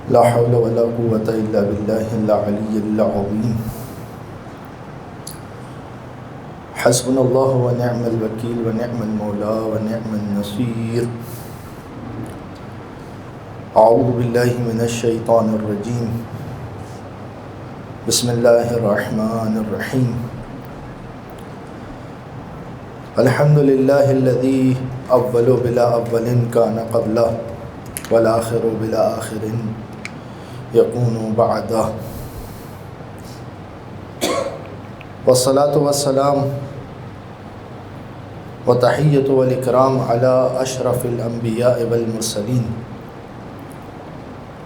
لا حول ولا قوة إلا بالله العلي العظيم حسبنا الله ونعم الوكيل ونعم المولى ونعم النصير أعوذ بالله من الشيطان الرجيم بسم الله الرحمن الرحيم الحمد لله الذي أول بلا أول كان قبله والآخر بلا آخر يكون بعده والصلاة والسلام وتحية والإكرام على أشرف الأنبياء والمرسلين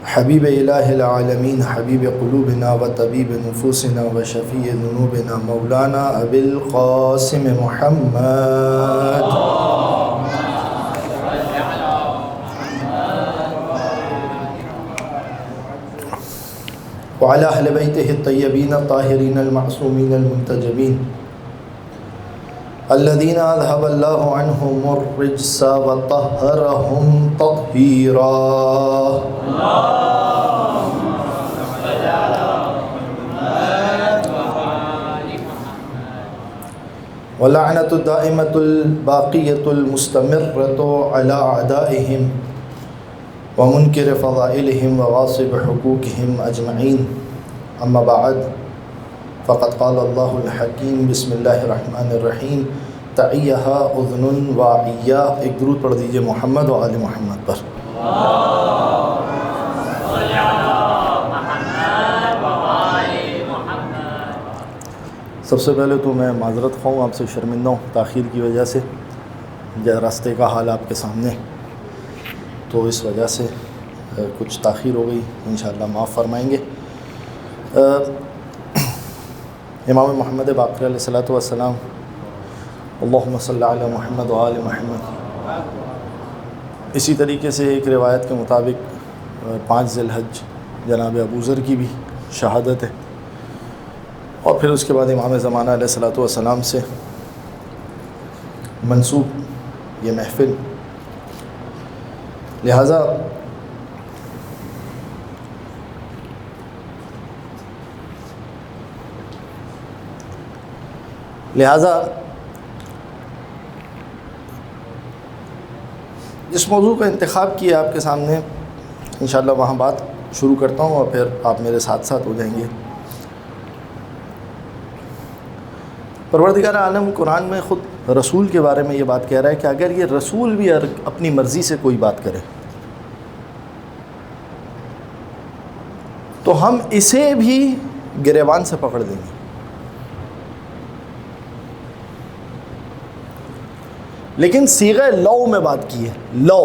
حبيب إله العالمين حبيب قلوبنا وطبيب نفوسنا وشفيع ذنوبنا مولانا أبي القاسم محمد وعلى أهل بيته الطيبين الطاهرين المعصومين المنتجبين الذين أذهب الله عنهم الرجس وطهرهم تطهيرا ولعنة الدائمة الباقية المستمرة على أعدائهم ومنكر فضائلهم وغاصب حقوقهم أجمعين أما بعد فقد قال الله الحكيم بسم الله الرحمن الرحيم تعيها أذن واعية. ایک درود پڑھ دیجئے محمد و آل محمد پر. سب سے پہلے تو میں معذرت خواہوں، آپ سے شرمندہ ہوں تاخیر کی وجہ سے. راستے کا حال آپ کے سامنے، تو اس وجہ سے کچھ تاخیر ہو گئی، انشاءاللہ معاف فرمائیں گے. امام محمد باقر علیہ الصلوۃ والسلام اللہم صلی علی محمد و آل محمد. اسی طریقے سے ایک روایت کے مطابق 5 ذی الحج جناب ابو ذر کی بھی شہادت ہے، اور پھر اس کے بعد امام زمانہ علیہ الصلوۃ والسلام سے منسوب یہ محفل. لہٰذا جس موضوع کا انتخاب کیا آپ کے سامنے، انشاءاللہ وہاں بات شروع کرتا ہوں اور پھر آپ میرے ساتھ ساتھ ہو جائیں گے. پروردگار عالم قرآن میں خود رسول کے بارے میں یہ بات کہہ رہا ہے کہ اگر یہ رسول بھی اپنی مرضی سے کوئی بات کرے تو ہم اسے بھی گریبان سے پکڑ دیں گے. لیکن صیغہ لو میں بات کی ہے. لو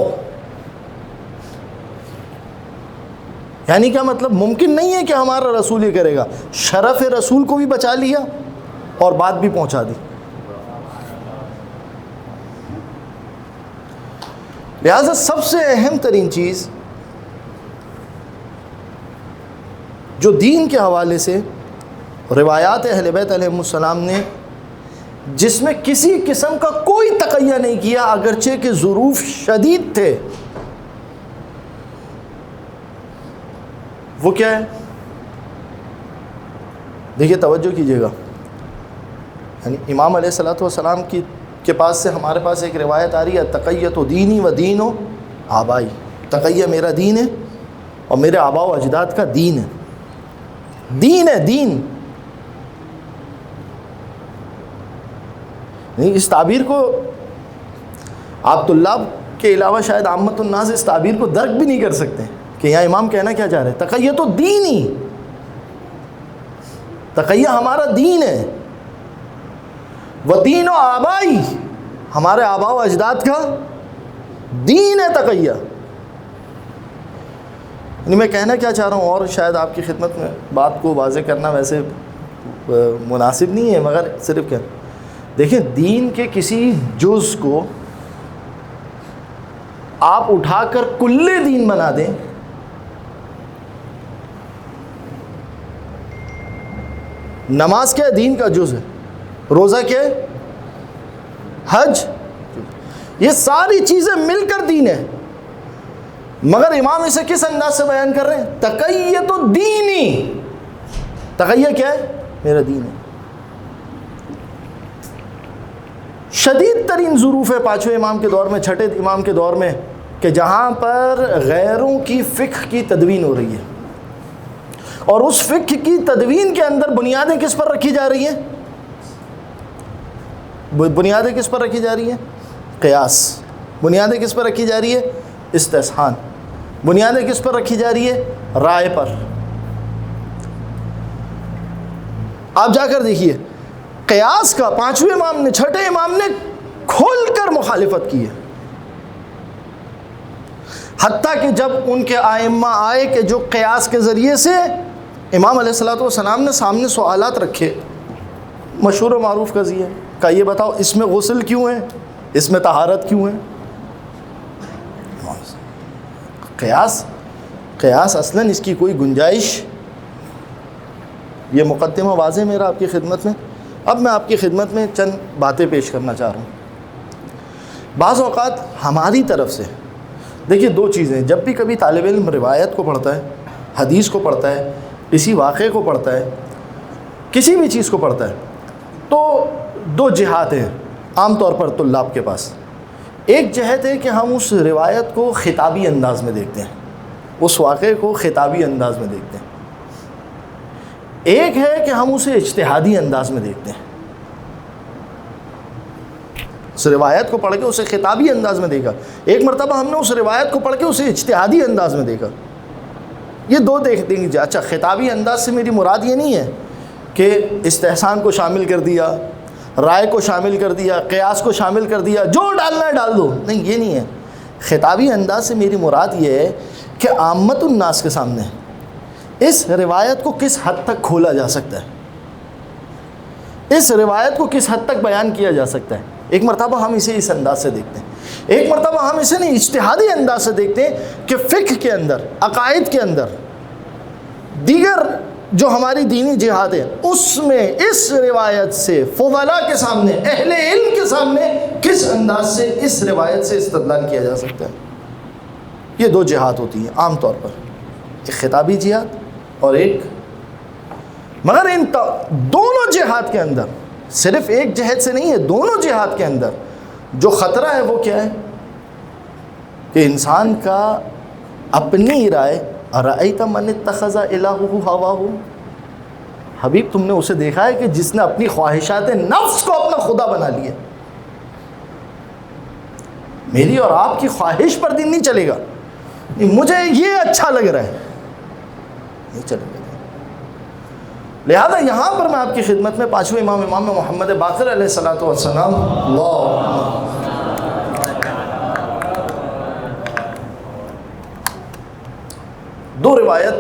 یعنی کیا مطلب؟ ممکن نہیں ہے کہ ہمارا رسول یہ کرے گا. شرف رسول کو بھی بچا لیا اور بات بھی پہنچا دی. لہذا سب سے اہم ترین چیز جو دین کے حوالے سے روایات اہل بیت علیہ السلام نے جس میں کسی قسم کا کوئی تقیہ نہیں کیا اگرچہ کہ ظروف شدید تھے، وہ کیا ہے؟ دیکھیے توجہ کیجیے گا. یعنی امام علیہ الصلوۃ والسلام کے پاس سے ہمارے پاس ایک روایت آ رہی ہے تقیۃ و دینی و دین و آبائی. تقیہ میرا دین ہے اور میرے آبا و اجداد کا دین ہے. دین ہے، دین. نہیں، اس تعبیر کو آپ طلاب کے علاوہ شاید عامت الناس اس تعبیر کو درک بھی نہیں کر سکتے کہ یہاں امام کہنا کیا چاہ رہے ہیں. تقیہ تو دین ہی، تقیہ ہمارا دین ہے. ودین و آبائی، ہمارے آبا و اجداد کا دین ہے تقیہ. یعنی میں کہنا کیا چاہ رہا ہوں، اور شاید آپ کی خدمت میں بات کو واضح کرنا ویسے مناسب نہیں ہے، مگر صرف کیا دیکھیں، دین کے کسی جز کو آپ اٹھا کر کل دین بنا دیں نماز کیا دین کا جز ہے، روزہ کیا ہے، حج، یہ ساری چیزیں مل کر دین ہے. مگر امام اسے کس انداز سے بیان کر رہے ہیں؟ تقیۃ الدینی. تقیہ کیا ہے؟ میرا دین ہے. شدید ترین ظروف ہے پانچویں امام کے دور میں، چھٹے امام کے دور میں، کہ جہاں پر غیروں کی فقہ کی تدوین ہو رہی ہے، اور اس فقہ کی تدوین کے اندر بنیادیں کس پر رکھی جا رہی ہیں؟ بنیادیں کس پر رکھی جا رہی ہیں؟ قیاس. بنیادیں کس پر رکھی جا رہی ہے؟ استحسان. بنیادیں کس پر رکھی جا رہی ہے؟ رائے پر. آپ جا کر دیکھیے قیاس کا پانچویں امام نے، چھٹے امام نے کھول کر مخالفت کی ہے، حتیٰ کہ جب ان کے ائمہ آئے کہ جو قیاس کے ذریعے سے امام علیہ الصلوۃ والسلام نے سامنے سوالات رکھے، مشہور و معروف قضیہ کا یہ بتاؤ اس میں غسل کیوں ہے، اس میں طہارت کیوں ہے؟ قیاس اصلاً اس کی کوئی گنجائش. یہ مقدمہ واضح میرا آپ کی خدمت میں. اب میں آپ کی خدمت میں چند باتیں پیش کرنا چاہ رہا ہوں. بعض اوقات ہماری طرف سے دیکھیے دو چیزیں، جب بھی کبھی طالب علم روایت کو پڑھتا ہے، حدیث کو پڑھتا ہے، کسی واقعے کو پڑھتا ہے، کسی بھی چیز کو پڑھتا ہے، تو دو جہات ہیں عام طور پر طلاب کے پاس. ایک جہت ہے کہ ہم اس روایت کو خطابی انداز میں دیکھتے ہیں، اس واقعے کو خطابی انداز میں دیکھتے ہیں. ایک ہے کہ ہم اسے اجتہادی انداز میں دیکھتے ہیں. اس روایت کو پڑھ کے اسے خطابی انداز میں دیکھا، ایک مرتبہ ہم نے اس روایت کو پڑھ کے اسے اجتہادی انداز میں دیکھا. یہ دو دیکھ دیں گے. اچھا، خطابی انداز سے میری مراد یہ نہیں ہے کہ استحسان کو شامل کر دیا، رائے کو شامل کر دیا، قیاس کو شامل کر دیا، جو ڈالنا ہے ڈال دو، نہیں، یہ نہیں ہے. خطابی انداز سے میری مراد یہ ہے کہ عامت الناس کے سامنے اس روایت کو کس حد تک کھولا جا سکتا ہے، اس روایت کو کس حد تک بیان کیا جا سکتا ہے. ایک مرتبہ ہم اسے اس انداز سے دیکھتے ہیں، ایک مرتبہ ہم اسے نہیں اجتہادی انداز سے دیکھتے ہیں کہ فقہ کے اندر، عقائد کے اندر، دیگر جو ہماری دینی جہاد ہے، اس میں اس روایت سے فضلاء کے سامنے، اہل علم کے سامنے کس انداز سے اس روایت سے استدلال کیا جا سکتا ہے. یہ دو جہاد ہوتی ہیں عام طور پر، ایک خطابی جہاد اور ایک. مگر ان دونوں جہاد کے اندر، صرف ایک جہاد سے نہیں ہے، دونوں جہاد کے اندر جو خطرہ ہے وہ کیا ہے کہ انسان کا اپنی رائے، ارأیت من اتخذ الہہ ہواہ، حبیب تم نے اسے دیکھا ہے کہ جس نے اپنی خواہشات نفس کو اپنا خدا بنا لیا. میری اور آپ کی خواہش پر دین نہیں چلے گا، مجھے یہ اچھا لگ رہا ہے، نہیں چلے گا. لہذا یہاں پر میں آپ کی خدمت میں پانچویں امام محمد باقر علیہ الصلوۃ والسلام دو روایت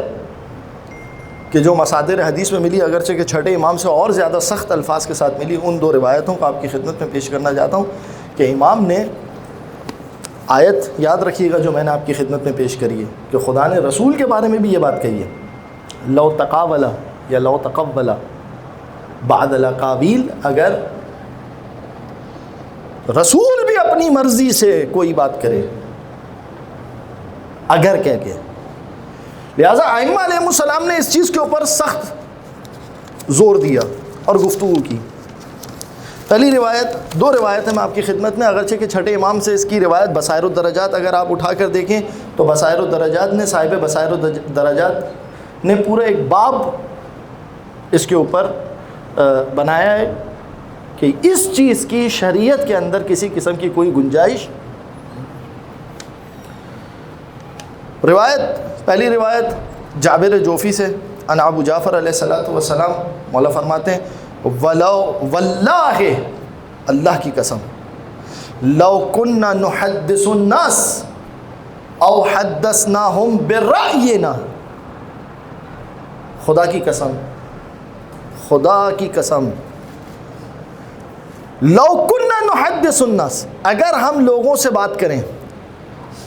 کہ جو مصادر حدیث میں ملی، اگرچہ کہ چھٹے امام سے اور زیادہ سخت الفاظ کے ساتھ ملی، ان دو روایتوں کو آپ کی خدمت میں پیش کرنا چاہتا ہوں. کہ امام نے آیت یاد رکھیے گا جو میں نے آپ کی خدمت میں پیش کری ہے، کہ خدا نے رسول کے بارے میں بھی یہ بات کہی ہے، لو تقاولا یا لو تقبلا بعد الاقاویل، اگر رسول بھی اپنی مرضی سے کوئی بات کرے، اگر کہہ کے. لہٰذا ائمہ علیہ السلام نے اس چیز کے اوپر سخت زور دیا اور گفتگو کی. پہلی روایت، دو روایتیں میں آپ کی خدمت میں، اگرچہ کہ چھٹے امام سے اس کی روایت بصائر الدرجات اگر آپ اٹھا کر دیکھیں تو بصائر الدرجات نے، صاحب بصائر الدرجات نے پورا ایک باب اس کے اوپر بنایا ہے کہ اس چیز کی شریعت کے اندر کسی قسم کی کوئی گنجائش. روایت، پہلی روایت جابر جوفی سے، ان ابو جعفر علیہ الصلوۃ والسلام مولا فرماتے ہیں واللہ، اللہ کی قسم، لو کننا نحدث الناس او حدثناہم برأینا، خدا کی قسم، خدا کی قسم، لو کننا نحدث الناس، اگر ہم لوگوں سے بات کریں،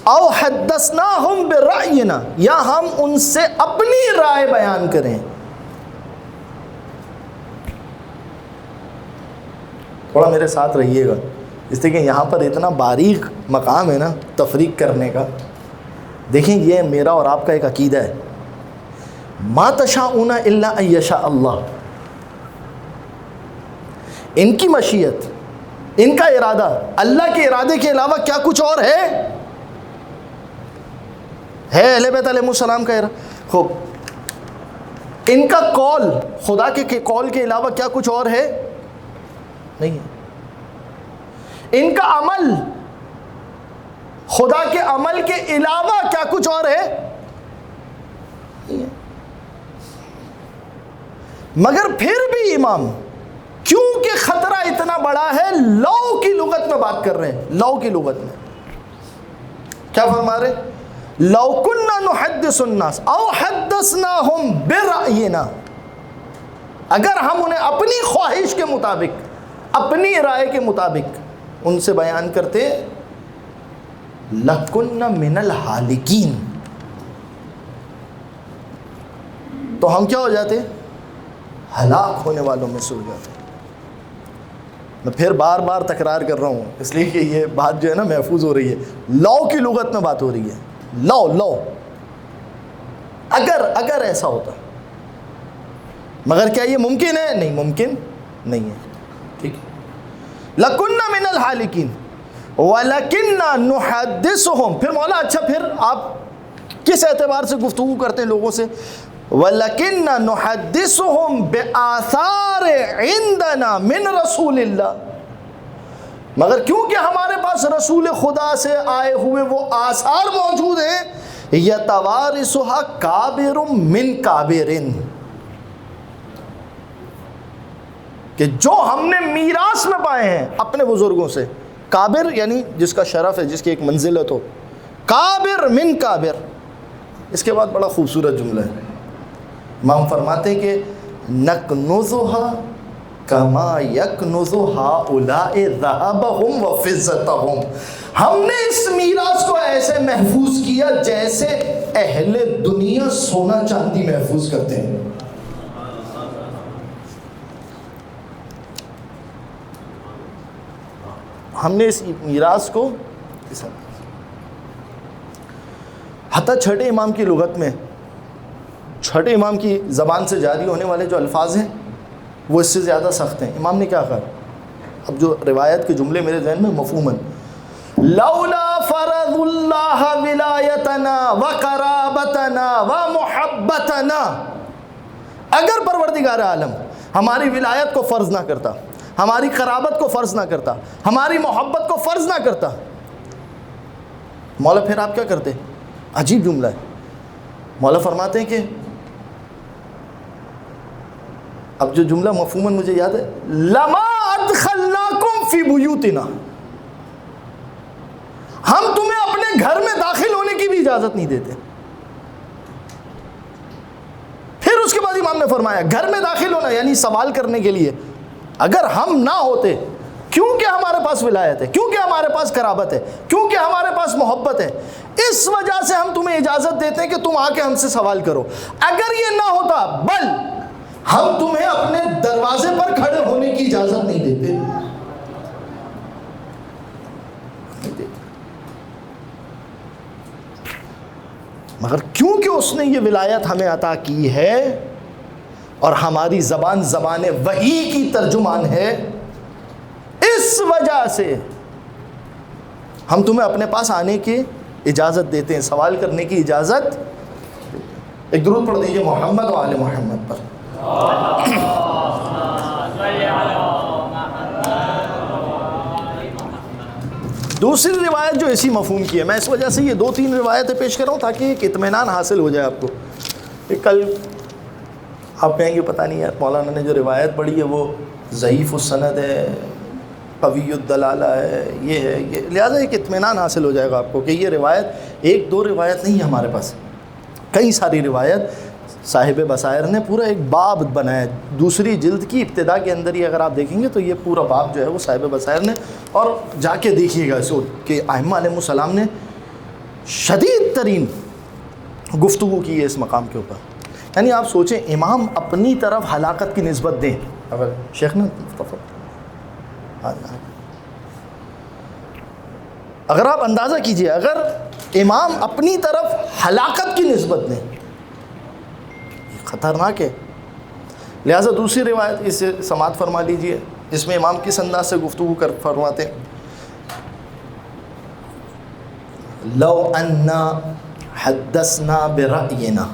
او حدثناہم برأینا، یا ہم ان سے اپنی رائے بیان کریں. تھوڑا میرے ساتھ رہیے گا، اس لیے کہ یہاں پر اتنا باریک مقام ہے نا تفریق کرنے کا. دیکھیں یہ میرا اور آپ کا ایک عقیدہ ہے، ما تشاءون الا ان یشاء اللہ، ان کی مشیت، ان کا ارادہ، اللہ کے ارادے کے علاوہ کیا کچھ اور ہے اہل بیت علیہ السلام کا ارادہ، خوب ان کا قول، خدا کے قول کے علاوہ کیا کچھ اور ہے؟ نہیں ہے۔ ان کا عمل، خدا کے عمل کے علاوہ کیا کچھ اور ہے؟ نہیں ہے۔ مگر پھر بھی امام کیونکہ خطرہ اتنا بڑا ہے، لو کی لغت میں بات کر رہے ہیں، لو کی لغت میں کیا فرما رہے؟ لو کننا نحدث الناس او حدثناہم برأینا، اگر ہم انہیں اپنی خواہش کے مطابق، اپنی رائے کے مطابق ان سے بیان کرتے، لَكُنَّ مِنَ الْحَالِكِينَ، تو ہم کیا ہو جاتے؟ ہلاک ہونے والوں میں سے ہو جاتے۔ میں پھر بار بار تکرار کر رہا ہوں اس لیے کہ یہ بات جو ہے نا محفوظ ہو رہی ہے، لو کی لغت میں بات ہو رہی ہے، لو اگر ایسا ہوتا، مگر کیا یہ ممکن ہے؟ نہیں، ممکن نہیں ہے، ٹھیک ہے۔ لَكُنَّ مِنَ الْحَالِكِينَ وَلَكِنَّا نُحَدِّثُهُمْ، پھر مولا اچھا پھر آپ کس اعتبار سے گفتگو کرتے ہیں لوگوں سے؟ وَلَكِنَّا نُحَدِّثُهُمْ بِآثَارِ عِندَنَا مِنْ رَسُولِ اللَّهِ، مگر کیونکہ ہمارے پاس رسول خدا سے آئے ہوئے وہ آثار موجود ہیں، يَتَوَارِثُهَا كَابِرٌ مِّن كَابِرٍ، کہ جو ہم نے میراث میں پائے ہیں اپنے بزرگوں سے، کابر یعنی جس کا شرف ہے، جس کی ایک منزلت ہو، کابر من کابر۔ اس کے بعد بڑا خوبصورت جملہ ہے، امام فرماتے ہیں کہ نَكْنُزُهَا كَمَا يَكْنُزُ هَؤُلَاءِ ذَهَبَهُمْ وَفِضَّتَهُمْ، ہم نے اس میراث کو ایسے محفوظ کیا جیسے اہل دنیا سونا چاندی محفوظ کرتے ہیں۔ ہم نے اس میراث کو، حتیٰ چھٹے امام کی لغت میں، چھٹے امام کی زبان سے جاری ہونے والے جو الفاظ ہیں وہ اس سے زیادہ سخت ہیں۔ امام نے کیا کہا؟ اب جو روایت کے جملے میرے ذہن میں مفہوماً، لولا فرض اللہ ولایتنا وقرابتنا ومحبتنا، اگر پروردگار عالم ہماری ولایت کو فرض نہ کرتا، ہماری قرابت کو فرض نہ کرتا، ہماری محبت کو فرض نہ کرتا، مولا پھر آپ کیا کرتے؟ عجیب جملہ ہے، مولا فرماتے ہیں کہ اب جو جملہ مفہوماً مجھے یاد ہے، لما ادخلناکم فی بیوتنا، ہم تمہیں اپنے گھر میں داخل ہونے کی بھی اجازت نہیں دیتے۔ پھر اس کے بعد امام نے فرمایا گھر میں داخل ہونا یعنی سوال کرنے کے لیے، اگر ہم نہ ہوتے، کیونکہ ہمارے پاس ولایت ہے، کیونکہ ہمارے پاس قرابت ہے، کیونکہ ہمارے پاس محبت ہے، اس وجہ سے ہم تمہیں اجازت دیتے ہیں کہ تم آ کے ہم سے سوال کرو، اگر یہ نہ ہوتا بل ہم تمہیں اپنے دروازے پر کھڑے ہونے کی اجازت نہیں دیتے۔ مگر کیونکہ اس نے یہ ولایت ہمیں عطا کی ہے اور ہماری زبان زبان وحی کی ترجمان ہے، اس وجہ سے ہم تمہیں اپنے پاس آنے کی اجازت دیتے ہیں، سوال کرنے کی اجازت۔ ایک درود پڑھ دیجئے محمد و آل محمد پر۔ دوسری روایت جو اسی مفہوم کی ہے، میں اس وجہ سے یہ 2-3 روایتیں پیش کر رہا ہوں تاکہ ایک اطمینان حاصل ہو جائے آپ کو۔ کل آپ کہیں گے پتہ نہیں یار مولانا نے جو روایت پڑھی ہے وہ ضعیف السند ہے، قوی الدلالہ ہے، یہ ہے یہ، لہٰذا ایک اطمینان حاصل ہو جائے گا آپ کو کہ یہ روایت 1-2 روایت نہیں ہے ہمارے پاس، کئی ساری روایت صاحب بصائر نے پورا ایک باب بنایا، دوسری جلد کی ابتدا کے اندر ہی اگر آپ دیکھیں گے تو یہ پورا باب جو ہے وہ صاحب بصائر نے، اور جا کے دیکھیے گا اس کہ ائمہ علیہ السلام نے شدید ترین گفتگو کی ہے اس مقام کے اوپر۔ یعنی آپ سوچیں امام اپنی طرف ہلاکت کی نسبت دیں، اگر شیخ نے اگر آپ اندازہ کیجئے، اگر امام اپنی طرف ہلاکت کی نسبت دیں، یہ خطرناک ہے۔ لہٰذا دوسری روایت اسے سماعت فرما لیجئے، اس میں امام کس انداز سے گفتگو فرماتے ہیں، لو انا حدثنا برأینا،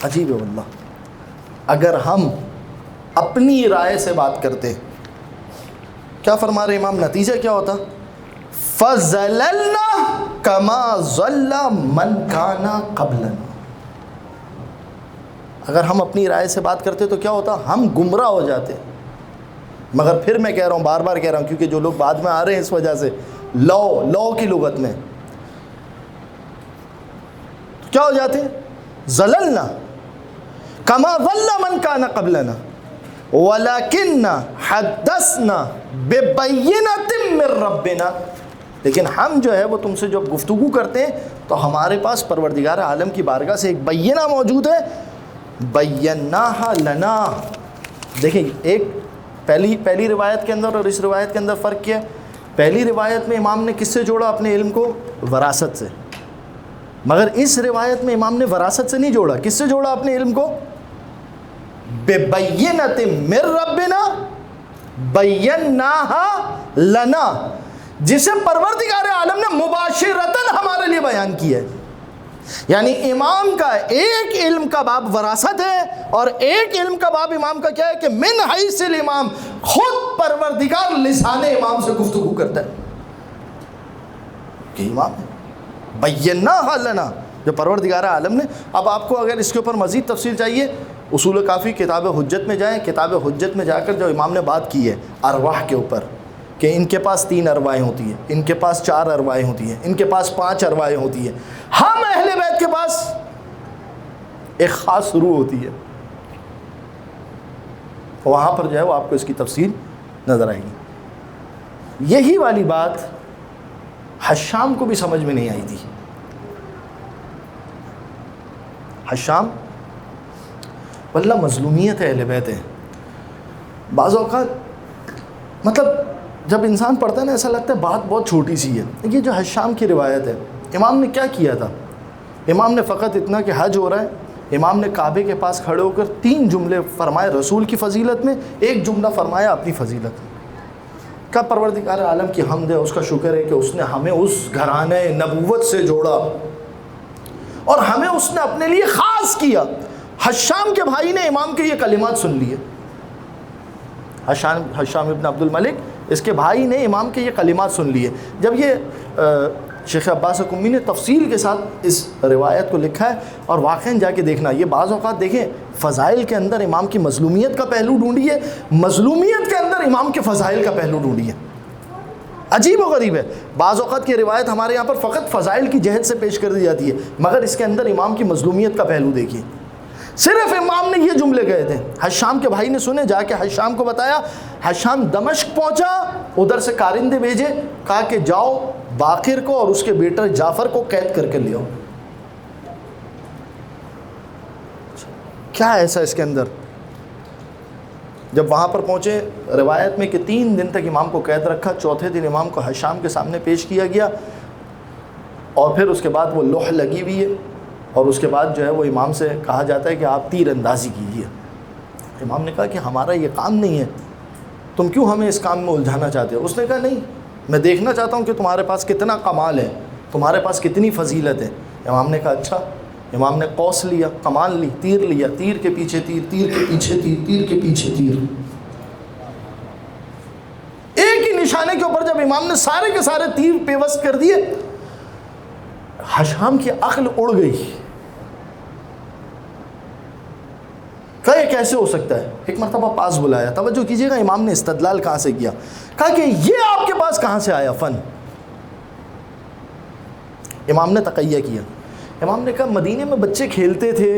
عجیب ہے واللہ، اگر ہم اپنی رائے سے بات کرتے، کیا فرما رہے امام، نتیجہ کیا ہوتا، فَزَلَلْنَا كَمَا ظَلَّ مَنْ كَانَ قَبْلَنَا، اگر ہم اپنی رائے سے بات کرتے تو کیا ہوتا، ہم گمراہ ہو جاتے۔ مگر پھر میں کہہ رہا ہوں، بار بار کہہ رہا ہوں، کیونکہ جو لوگ بعد میں آ رہے ہیں اس وجہ سے، لو کی لغت میں تو کیا ہو جاتے ہیں، زللنا کما ظل من کان قبلنا ولکن حدثنا ببینۃ من ربنا، لیکن ہم جو ہے وہ تم سے جب گفتگو کرتے ہیں تو ہمارے پاس پروردگار عالم کی بارگاہ سے ایک بینہ موجود ہے، بیناہا لنا۔ دیکھیں ایک پہلی روایت کے اندر اور اس روایت کے اندر فرق کیا ہے، پہلی روایت میں امام نے کس سے جوڑا اپنے علم کو، وراثت سے، مگر اس روایت میں امام نے وراثت سے نہیں جوڑا، کس سے جوڑا اپنے علم کو، ببینۃ من ربنا بیناہا لنا، جسے پروردگار عالم نے مباشرتاً ہمارے لیے بیان کیا ہے۔ یعنی امام کا ایک علم کا باب وراثت ہے اور ایک علم کا باب امام کا کیا ہے کہ من حیث الامام، خود پروردگار لسان امام سے گفتگو کرتا ہے کہ امام ہے، بیناہا لنا، جو پروردگار عالم نے۔ اب آپ کو اگر اس کے اوپر مزید تفصیل چاہیے، اصول کافی کتاب حجت میں جائیں، کتاب حجت میں جا کر جو امام نے بات کی ہے ارواح کے اوپر، کہ ان کے پاس 3 ارواحیں ہوتی ہیں، ان کے پاس 4 ارواحیں ہوتی ہیں، ان کے پاس 5 ارواحیں ہوتی ہیں، ہم اہل بیت کے پاس ایک خاص روح ہوتی ہے، وہاں پر جو ہے وہ آپ کو اس کی تفصیل نظر آئے گی۔ یہی والی بات حشام کو بھی سمجھ میں نہیں آئی تھی۔ حشام واللہ مظلومیت ہے، اہل بیت ہے، بعض اوقات مطلب جب انسان پڑھتا ہے نا ایسا لگتا ہے بات بہت چھوٹی سی ہے۔ یہ جو حشام کی روایت ہے، امام نے کیا کیا تھا، امام نے فقط اتنا کہ حج ہو رہا ہے، امام نے کعبے کے پاس کھڑے ہو کر 3 جملے فرمائے رسول کی فضیلت میں، 1 جملہ فرمایا اپنی فضیلت میں۔ کیا پروردگار عالم کی حمد ہے، اس کا شکر ہے کہ اس نے ہمیں اس گھرانے نبوت سے جوڑا اور ہمیں اس نے اپنے لیے خاص کیا۔ حشام کے بھائی نے امام کے یہ کلمات سن لیے، حشام ابن عبد الملک، اس کے بھائی نے امام کے یہ کلمات سن لیے۔ جب یہ شیخ عباس قمی نے تفصیل کے ساتھ اس روایت کو لکھا ہے، اور واقعاً جا کے دیکھنا، یہ بعض اوقات دیکھیں فضائل کے اندر امام کی مظلومیت کا پہلو ڈھونڈیے، مظلومیت کے اندر امام کے فضائل کا پہلو ڈھونڈیے۔ عجیب و غریب ہے، بعض اوقات کی روایت ہمارے یہاں پر فقط فضائل کی جہت سے پیش کر دی جاتی ہے، مگر اس کے اندر امام کی مظلومیت کا پہلو دیکھیے۔ صرف امام نے یہ جملے کہے تھے، حشام کے بھائی نے سنے، جا کے حشام کو بتایا، حشام دمشق پہنچا، ادھر سے کارندے بھیجے، کہا کہ جاؤ باقر کو اور اس کے بیٹا جعفر کو قید کر کے لے آؤ۔ کیا ایسا اس کے اندر؟ جب وہاں پر پہنچے، روایت میں کہ 3 دن تک امام کو قید رکھا، چوتھے دن امام کو حشام کے سامنے پیش کیا گیا، اور پھر اس کے بعد وہ لوح لگی ہوئی ہے، اور اس کے بعد جو ہے وہ امام سے کہا جاتا ہے کہ آپ تیر اندازی کیجیے۔ امام نے کہا کہ ہمارا یہ کام نہیں ہے، تم کیوں ہمیں اس کام میں الجھانا چاہتے ہو؟ اس نے کہا نہیں، میں دیکھنا چاہتا ہوں کہ تمہارے پاس کتنا کمال ہے، تمہارے پاس کتنی فضیلت ہے۔ امام نے کہا اچھا۔ امام نے قوس لیا، کمان لی، تیر لیا، تیر کے پیچھے تیر، تیر کے پیچھے تیر، تیر کے پیچھے تیر، ایک ہی نشانے کے اوپر جب امام نے سارے کے سارے تیر پیوست کر دیے، حشام کی عقل اڑ گئی۔ کہا یہ کیسے ہو سکتا ہے؟ ایک مرتبہ پاس بلایا، توجہ کیجئے گا امام نے استدلال کہاں سے کیا، کہا کہ یہ آپ کے پاس کہاں سے آیا فن؟ امام نے تقیہ کیا، امام نے کہا مدینے میں بچے کھیلتے تھے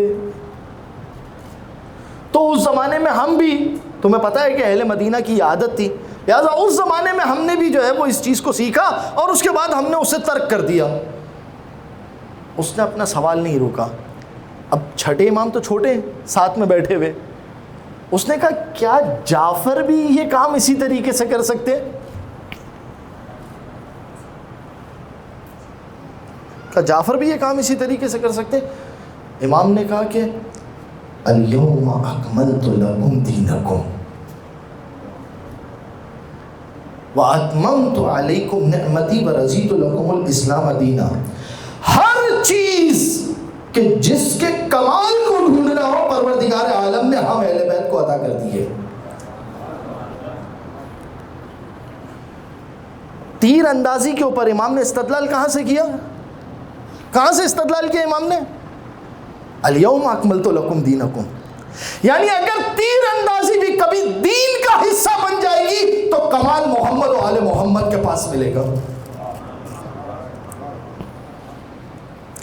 تو اس زمانے میں ہم بھی، تمہیں پتہ ہے کہ اہل مدینہ کی عادت تھی، لہٰذا اس زمانے میں ہم نے بھی جو ہے وہ اس چیز کو سیکھا اور اس کے بعد ہم نے اسے ترک کر دیا۔ اس نے اپنا سوال نہیں روکا۔ اب چھٹے امام تو چھوٹے ہیں، ساتھ میں بیٹھے ہوئے، اس نے کہا کیا جعفر بھی یہ کام اسی طریقے سے کر سکتے؟ کہ جعفر بھی یہ کام اسی طریقے سے کر سکتے؟ امام نے کہا کہ الیوم اکملت لکم دینکم واتممت علیکم نعمتی ورضیت لکم الاسلام دینا. ہر چیز کہ جس کے کمال کو ڈھونڈنا ہو پروردگار عالم نے ہم اہل بیت کو عطا کر دی ہے. تیر اندازی کے اوپر امام نے استدلال کہاں سے کیا؟ کہاں سے استدلال کیا امام نے؟ الیوم اکملت لکم دینکم. یعنی اگر تیر اندازی بھی کبھی دین کا حصہ بن جائے گی تو کمال محمد و آل محمد کے پاس ملے گا.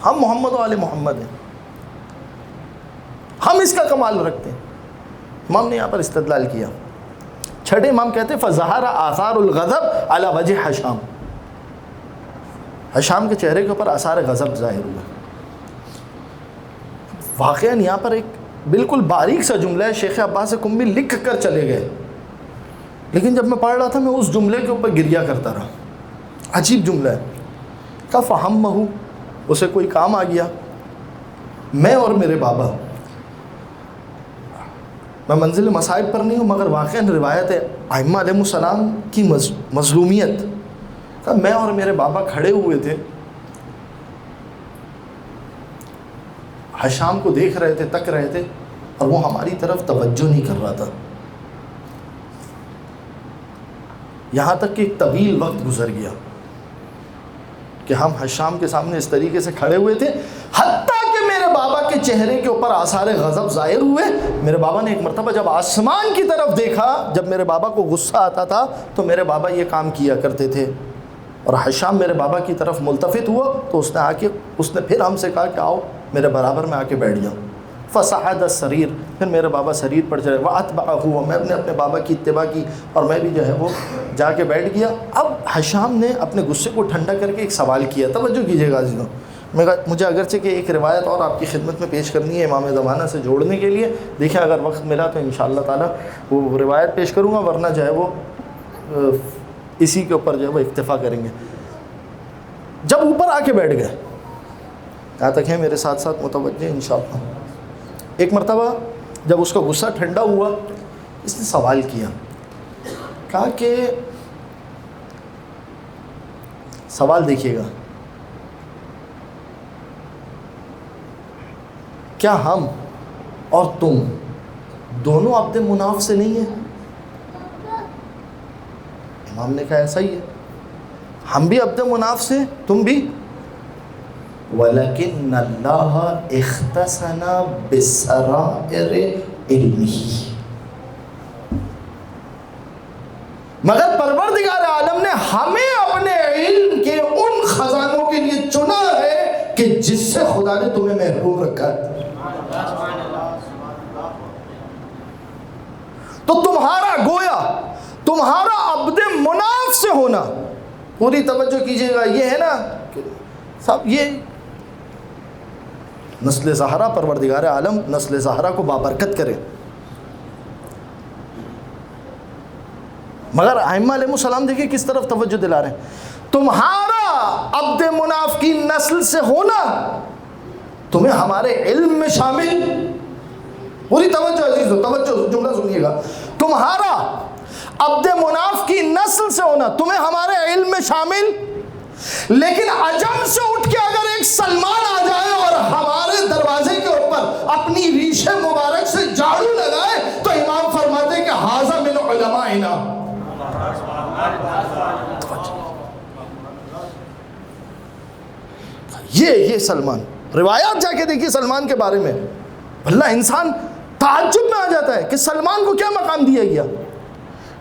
ہم محمد و آل محمد ہیں, ہم اس کا کمال رکھتے ہیں. امام نے یہاں پر استدلال کیا. چھٹے امام کہتے ہیں فظہر آثار الغضب علی وجہ حشام. حشام کے چہرے کے اوپر آثار غضب ظاہر ہوئے. واقعاً یہاں پر ایک بالکل باریک سا جملہ ہے, شیخ عباس قمی لکھ کر چلے گئے, لیکن جب میں پڑھ رہا تھا میں اس جملے کے اوپر گریا کرتا رہا. عجیب جملہ ہے. کا فہم ہوں, اسے کوئی کام آ گیا, میں اور میرے بابا, میں منزل مصائب پر نہیں ہوں مگر واقعاً روایت ہے ائمہ علیہ السلام کی مظلومیت. کہ میں اور میرے بابا کھڑے ہوئے تھے, حشام کو دیکھ رہے تھے, تک رہے تھے, اور وہ ہماری طرف توجہ نہیں کر رہا تھا. یہاں تک کہ ایک طویل وقت گزر گیا کہ ہم حشام کے سامنے اس طریقے سے کھڑے ہوئے تھے, حتیٰ کہ میرے بابا کے چہرے کے اوپر آثار غضب ظاہر ہوئے. میرے بابا نے ایک مرتبہ جب آسمان کی طرف دیکھا, جب میرے بابا کو غصہ آتا تھا تو میرے بابا یہ کام کیا کرتے تھے, اور حشام میرے بابا کی طرف ملتفت ہوا تو اس نے پھر ہم سے کہا کہ آؤ میرے برابر میں آ کے بیٹھ جاؤ. فصعد السریر, پھر میرے بابا سریر پر چڑھے. واتبعہ, میں نے اپنے بابا کی اتباع کی اور میں بھی جو ہے وہ جا کے بیٹھ گیا. اب حشام نے اپنے غصے کو ٹھنڈا کر کے ایک سوال کیا, توجہ کیجیے گا عزیزوں. میں کہا مجھے اگرچہ کہ ایک روایت اور آپ کی خدمت میں پیش کرنی ہے امام زمانہ سے جوڑنے کے لیے, دیکھیں اگر وقت ملا تو انشاءاللہ تعالیٰ وہ روایت پیش کروں گا, ورنہ جو ہے وہ اسی کے اوپر جو ہے وہ اکتفا کریں گے. جب اوپر آ کے بیٹھ گئے, کہاں تک ہے میرے ساتھ ساتھ متوجہ انشاءاللہ. ایک مرتبہ جب اس کا غصہ ٹھنڈا ہوا, اس نے سوال کیا, کہا کہ سوال دیکھیے گا, کیا ہم اور تم دونوں عبد مناف سے نہیں ہیں؟ امام نے کہا ایسا ہی ہے, ہم بھی عبد مناف سے, تم بھی. وَلَكِنَّ اللَّهَ اخْتَصَنَا بِسَرَائِرِ عِلْمِهِ, مگر پروردگار عالم نے ہمیں اپنے علم کے ان خزانوں کے لیے چنا ہے کہ جس سے خدا نے تمہیں محروم رکھا ہے. تو تمہارا گویا تمہارا عبد مناف سے ہونا, پوری توجہ کیجیے گا, یہ ہے نا سب, یہ نسل زہرا, پروردگار عالم نسل زہرا کو بابرکت کرے. مگر ائمہ علیہ السلام دیکھیں کس طرف توجہ دلا رہے ہیں. تمہارا عبد مناف کی نسل سے ہونا تمہیں ہمارے علم میں شامل, پوری توجہ عزیزو, توجہ جملہ سنیے گا, تمہارا عبد مناف کی نسل سے ہونا تمہیں ہمارے علم میں شامل, لیکن عجم سے اٹھ کے اگر ایک سلمان آ جائے اور ہمارے دروازے کے اوپر اپنی ریش مبارک سے جھاڑو لگائے تو امام فرماتے کہ ھذا من علمائنا. یہ سلمان, روایات جا کے دیکھیے سلمان کے بارے میں, اللہ انسان تعجب میں آ جاتا ہے کہ سلمان کو کیا مقام دیا گیا.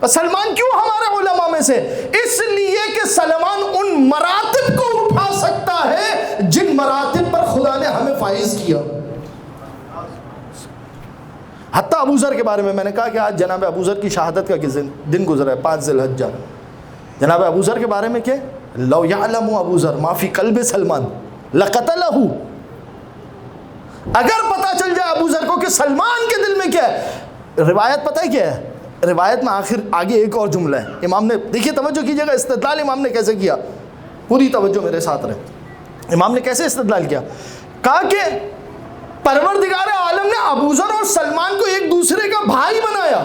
سلمان کیوں ہمارے علماء میں سے؟ اس لیے کہ سلمان ان مراتب کو اٹھا سکتا ہے جن مراتب پر خدا نے ہمیں فائز کیا. حتیٰ ابو ذر کے بارے میں نے کہا کہ آج جناب ابو ذر کی شہادت کا دن گزرا ہے, 5 ذی الحجہ. جناب ابو ذر کے بارے میں کہ لو یعلم ابو ذر ما فی قلب سلمان لقتلہ, اگر پتہ چل جائے ابو ذر کو کہ سلمان کے دل میں کیا ہے. روایت پتہ ہے کیا ہے, روایت میں آگے ایک اور جملہ ہے. امام نے دیکھیے توجہ کیجیے گا استدلال امام نے کیسے کیا, پوری توجہ میرے ساتھ رہے. امام نے کیسے استدلال کیا؟ کہا کہ پروردگار عالم نے ابوذر اور سلمان کو ایک دوسرے کا بھائی بنایا،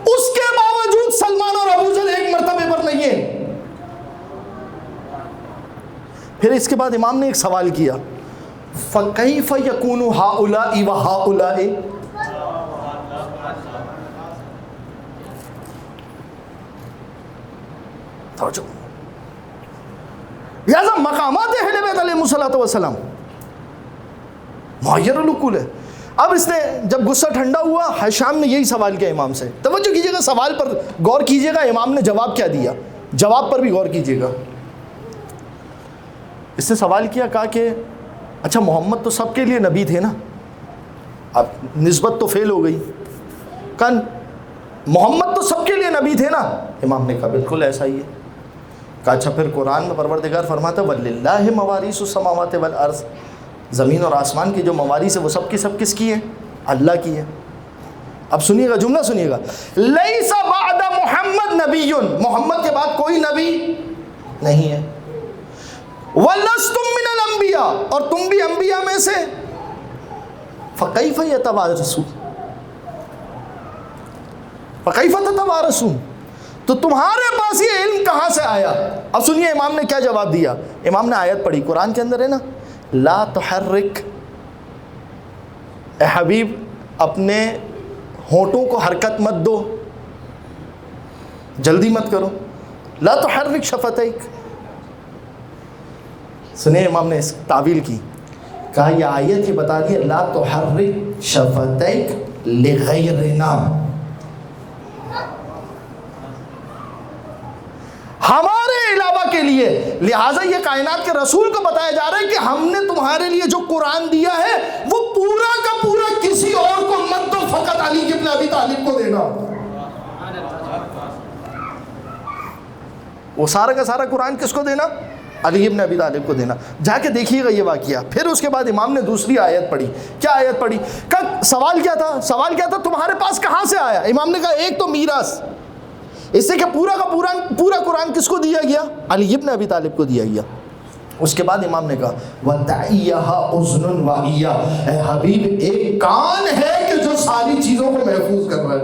اس کے باوجود سلمان اور ابوذر ایک مرتبے پر نہیں ہیں۔ پھر اس کے بعد امام نے ایک سوال کیا، فَكَيْفَ يَكُونُ هَؤُلَاءِ وَهَؤُلَاءِ، لہذا مقامات اہل بیت علیہ السلام معیر العقول ہے۔ اب اس نے جب غصہ ٹھنڈا ہوا، ہشام نے یہی سوال کیا امام سے، توجہ کیجئے گا، سوال پر غور کیجئے گا، امام نے جواب کیا دیا، جواب پر بھی غور کیجئے گا۔ اس نے سوال کیا، کہا کہ اچھا محمد تو سب کے لیے نبی تھے نا، اب نسبت تو فیل ہو گئی، کہا محمد تو سب کے لیے نبی تھے نا؟ امام نے کہا بالکل ایسا ہی ہے۔ کہا اچھا پھر قرآن میں پروردگار فرماتا ہے وَلِلَّهِ مَوَارِثُ السَّمَاوَاتِ وَالْأَرْضِ، زمین اور آسمان کی جو موارث ہے وہ سب کی سب کس کی ہے؟ اللہ کی ہے۔ اب سنیے گا، جملہ سنیے گا، لَيْسَ بَعْدَ مُحَمَّد نَبِيٌّ، محمد کے بعد کوئی نبی نہیں ہے، وَلَسْتُم مِّنَ الْأَنبِيَاء، اور تم بھی انبیاء میں سے، فَكَيْفَ يَتَوَارَثُونَ، فَكَيْفَ تَتَوَارَثُونَ، تو تمہارے پاس یہ علم کہاں سے آیا؟ اب سنیے امام نے کیا جواب دیا۔ امام نے آیت پڑھی، قرآن کے اندر ہے نا، لا تحرک، اے حبیب اپنے ہونٹوں کو حرکت مت دو، جلدی مت کرو، لا تحرک شفتیک۔ سنیے امام نے اس تعویل کی، کہا یہ آیت یہ بتا دی لا تحرک شفتیک لغیرنا، ہمارے علاوہ کے لیے، لہٰذا یہ کائنات کے رسول کو بتایا جا رہا ہے کہ ہم نے تمہارے لیے جو قرآن دیا ہے وہ پورا کا پورا کسی اور کو مت دو، فقط علی ابن ابی طالب کو دینا۔ وہ سارا کا سارا قرآن کس کو دینا؟ علی ابن ابی طالب کو دینا۔ جا کے دیکھیے گا یہ واقعہ۔ پھر اس کے بعد امام نے دوسری آیت پڑھی۔ کیا آیت پڑھی؟ کہ سوال کیا تھا؟ سوال کیا تھا تمہارے پاس کہاں سے آیا؟ امام نے کہا ایک تو میراث، اس سے کہ پورا کا پورا قرآن کس کو دیا گیا؟ علی ابن ابی طالب کو دیا گیا۔ اس کے بعد امام نے کہا وَتَعِيَّهَا أُذْنٌ وَعِيَّةٌ، اے حبیب ایک کان ہے کہ جو ساری چیزوں کو محفوظ کر رہا ہے،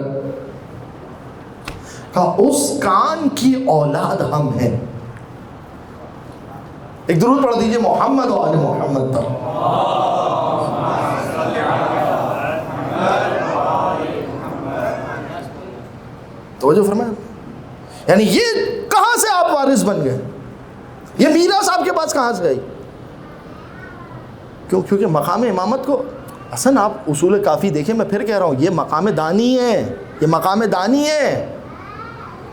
کہا اس کان کی اولاد ہم ہیں۔ ایک درود پڑھ دیجئے محمد و آل محمد پر۔ توجہ فرمائیں، یعنی یہ کہاں سے آپ وارث بن گئے؟ یہ میراث آپ کے پاس کہاں سے آئی؟ کیونکہ مقام امامت کو اصلا آپ اصول کافی دیکھیں، میں پھر کہہ رہا ہوں یہ مقام دانی ہے، یہ مقام دانی ہے،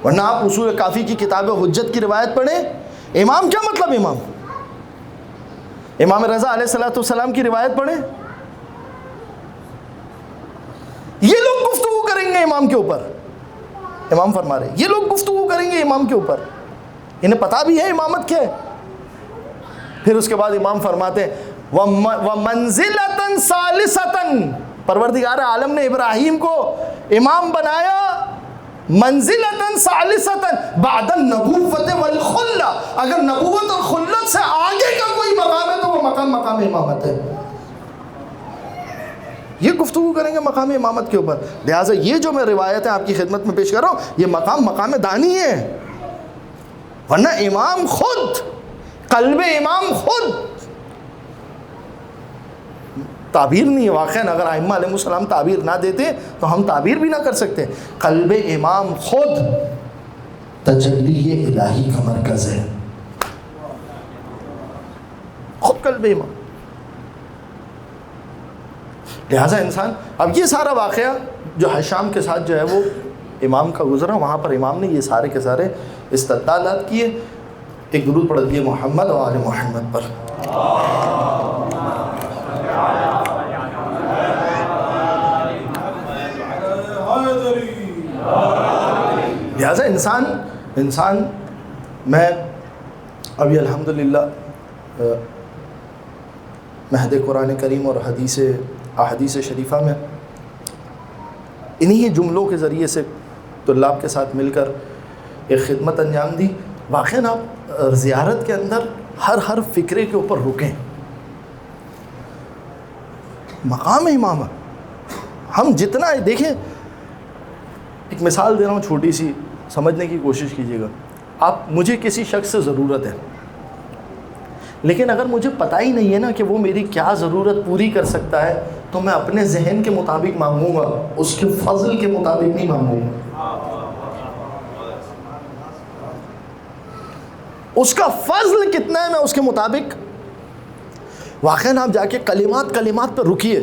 ورنہ آپ اصول کافی کی کتاب حجت کی روایت پڑھیں، امام کیا مطلب امام رضا علیہ السلام کی روایت پڑھیں، یہ لوگ گفتگو کریں گے امام کے اوپر، امام فرما رہے یہ لوگ گفتگو کریں گے امام کے اوپر، انہیں پتا بھی ہے امامت کیا ہے۔ پھر اس کے بعد امام فرماتے ہیں وَمَنزِلَةً ثَالِثَةً، پروردگار عالم نے ابراہیم کو امام بنایا منزلۃ ثالثۃ بعد النبوۃ والخلہ، اگر نبوت اور خلت سے آگے کا کوئی مقام ہے تو وہ مقام امامت ہے۔ یہ گفتگو کریں گے مقام امامت کے اوپر، لہٰذا یہ جو میں روایتیں آپ کی خدمت میں پیش کر رہا ہوں یہ مقام دانی ہے، ورنہ امام خود، قلب امام خود تعبیر نہیں ہے۔ واقعاً اگر ائمہ علیہ السلام تعبیر نہ دیتے تو ہم تعبیر بھی نہ کر سکتے۔ قلب امام خود تجلی الہی کا مرکز ہے، خود قلب امام۔ لہٰذا انسان، اب یہ سارا واقعہ جو ہشام کے ساتھ جو ہے وہ امام کا گزرا، وہاں پر امام نے یہ سارے کے سارے استدلالات کیے۔ ایک درود پڑھ دیے محمد و آل محمد پر۔ لہٰذا انسان میں ابھی الحمدللہ مہد قرآن کریم اور احادیث شریفہ میں انہی جملوں کے ذریعے سے طلاب کے ساتھ مل کر ایک خدمت انجام دی۔ واقعاً آپ زیارت کے اندر ہر فکرے کے اوپر رکیں. مقام امامہ ہم جتنا دیکھیں، ایک مثال دے رہا ہوں چھوٹی سی، سمجھنے کی کوشش کیجیے گا. مجھے کسی شخص سے ضرورت ہے، لیکن اگر مجھے پتہ ہی نہیں ہے نا کہ وہ میری کیا ضرورت پوری کر سکتا ہے، تو میں اپنے ذہن کے مطابق مانگوں گا، اس کے فضل کے مطابق نہیں مانگوں گا. اس کا فضل کتنا ہے میں اس کے مطابق. واقعاً آپ جا کے کلمات پہ رکیے.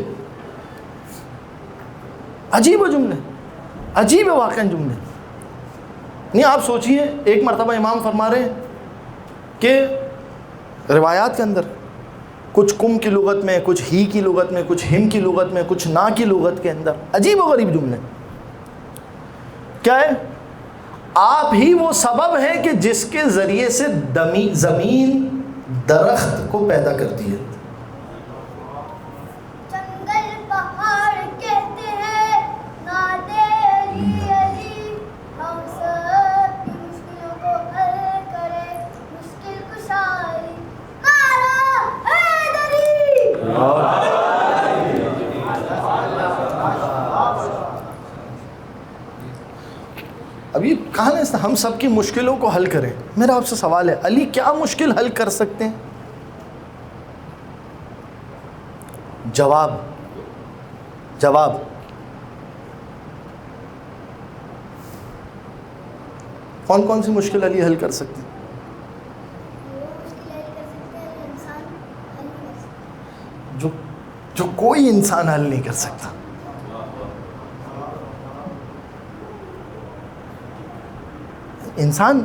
عجیب ہے جملے، عجیب ہے واقعاً جملے. نہیں آپ سوچئے، ایک مرتبہ امام فرما رہے ہیں کہ روایات کے اندر کچھ کم کی لغت میں، کچھ ہی کی لغت میں، کچھ ہم کی لغت میں، کچھ نا کی لغت کے اندر عجیب و غریب جملے. کیا ہے؟ آپ ہی وہ سبب ہے کہ جس کے ذریعے سے زمین درخت کو پیدا کرتی ہے. جنگل پہاڑ کہتے ہیں نادے علی علی، ہم سب کی مشکلوں کو حل کرے مشکل کشائی نعرہ حیدری. ابھی کہاں ہے ہم سب کی مشکلوں کو حل کریں. میرا آپ سے سوال ہے، علی کیا مشکل حل کر سکتے ہیں؟ جواب کون سی مشکل علی حل کر سکتے ہیں؟ جو کوئی انسان حل نہیں کر سکتا. انسان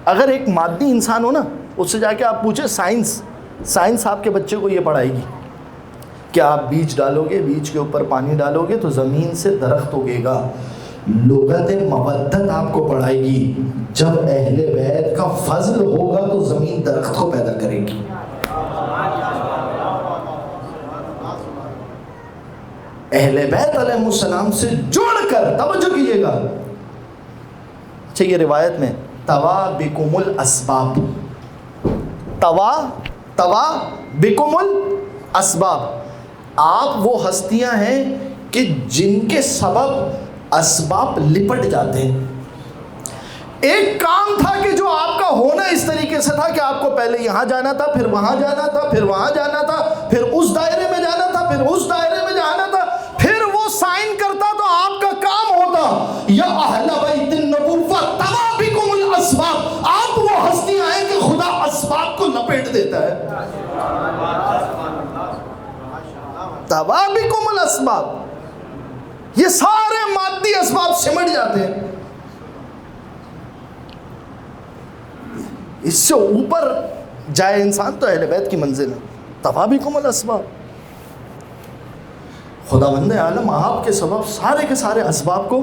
اگر ایک مادی انسان ہو نا، اس سے جا کے آپ پوچھیں سائنس آپ کے بچے کو یہ پڑھائے گی کہ آپ بیج ڈالو گے، بیج کے اوپر پانی ڈالو گے تو زمین سے درخت اگے گا. لغت مودت آپ کو پڑھائے گی، جب اہل بیت کا فضل ہوگا تو زمین درخت کو پیدا کرے گی. اہل بیت علیہ السلام سے جوڑ کر، توجہ کیجیے گا. اچھا یہ روایت میں توا بکم الاسباب، توا بکم الاسباب، آپ وہ ہستیاں ہیں کہ جن کے سبب اسباب لپٹ جاتے ہیں. ایک کام تھا کہ جو آپ کا ہونا اس طریقے سے تھا کہ آپ کو پہلے یہاں جانا تھا، پھر وہاں جانا تھا، پھر وہاں جانا تھا، پھر اس دائرے میں جانا تھا، پھر اس دائرے میں جانا تھا، پھر وہ سائن کرتا تو آپ کا کام ہوتا. یا اہل بیت النبوہ توا بکم الاسباب، آپ وہ ہستیاں ہیں کہ خدا اسباب کو لپیٹ دیتا ہے. توا بکم الاسباب، یہ سارے مادی اسباب سمٹ جاتے ہیں. اس سے اوپر جائے انسان تو اہل بیت کی منزل ہے. توا بکم الاسباب، خداوند عالم آپ کے سبب سارے کے سارے اسباب کو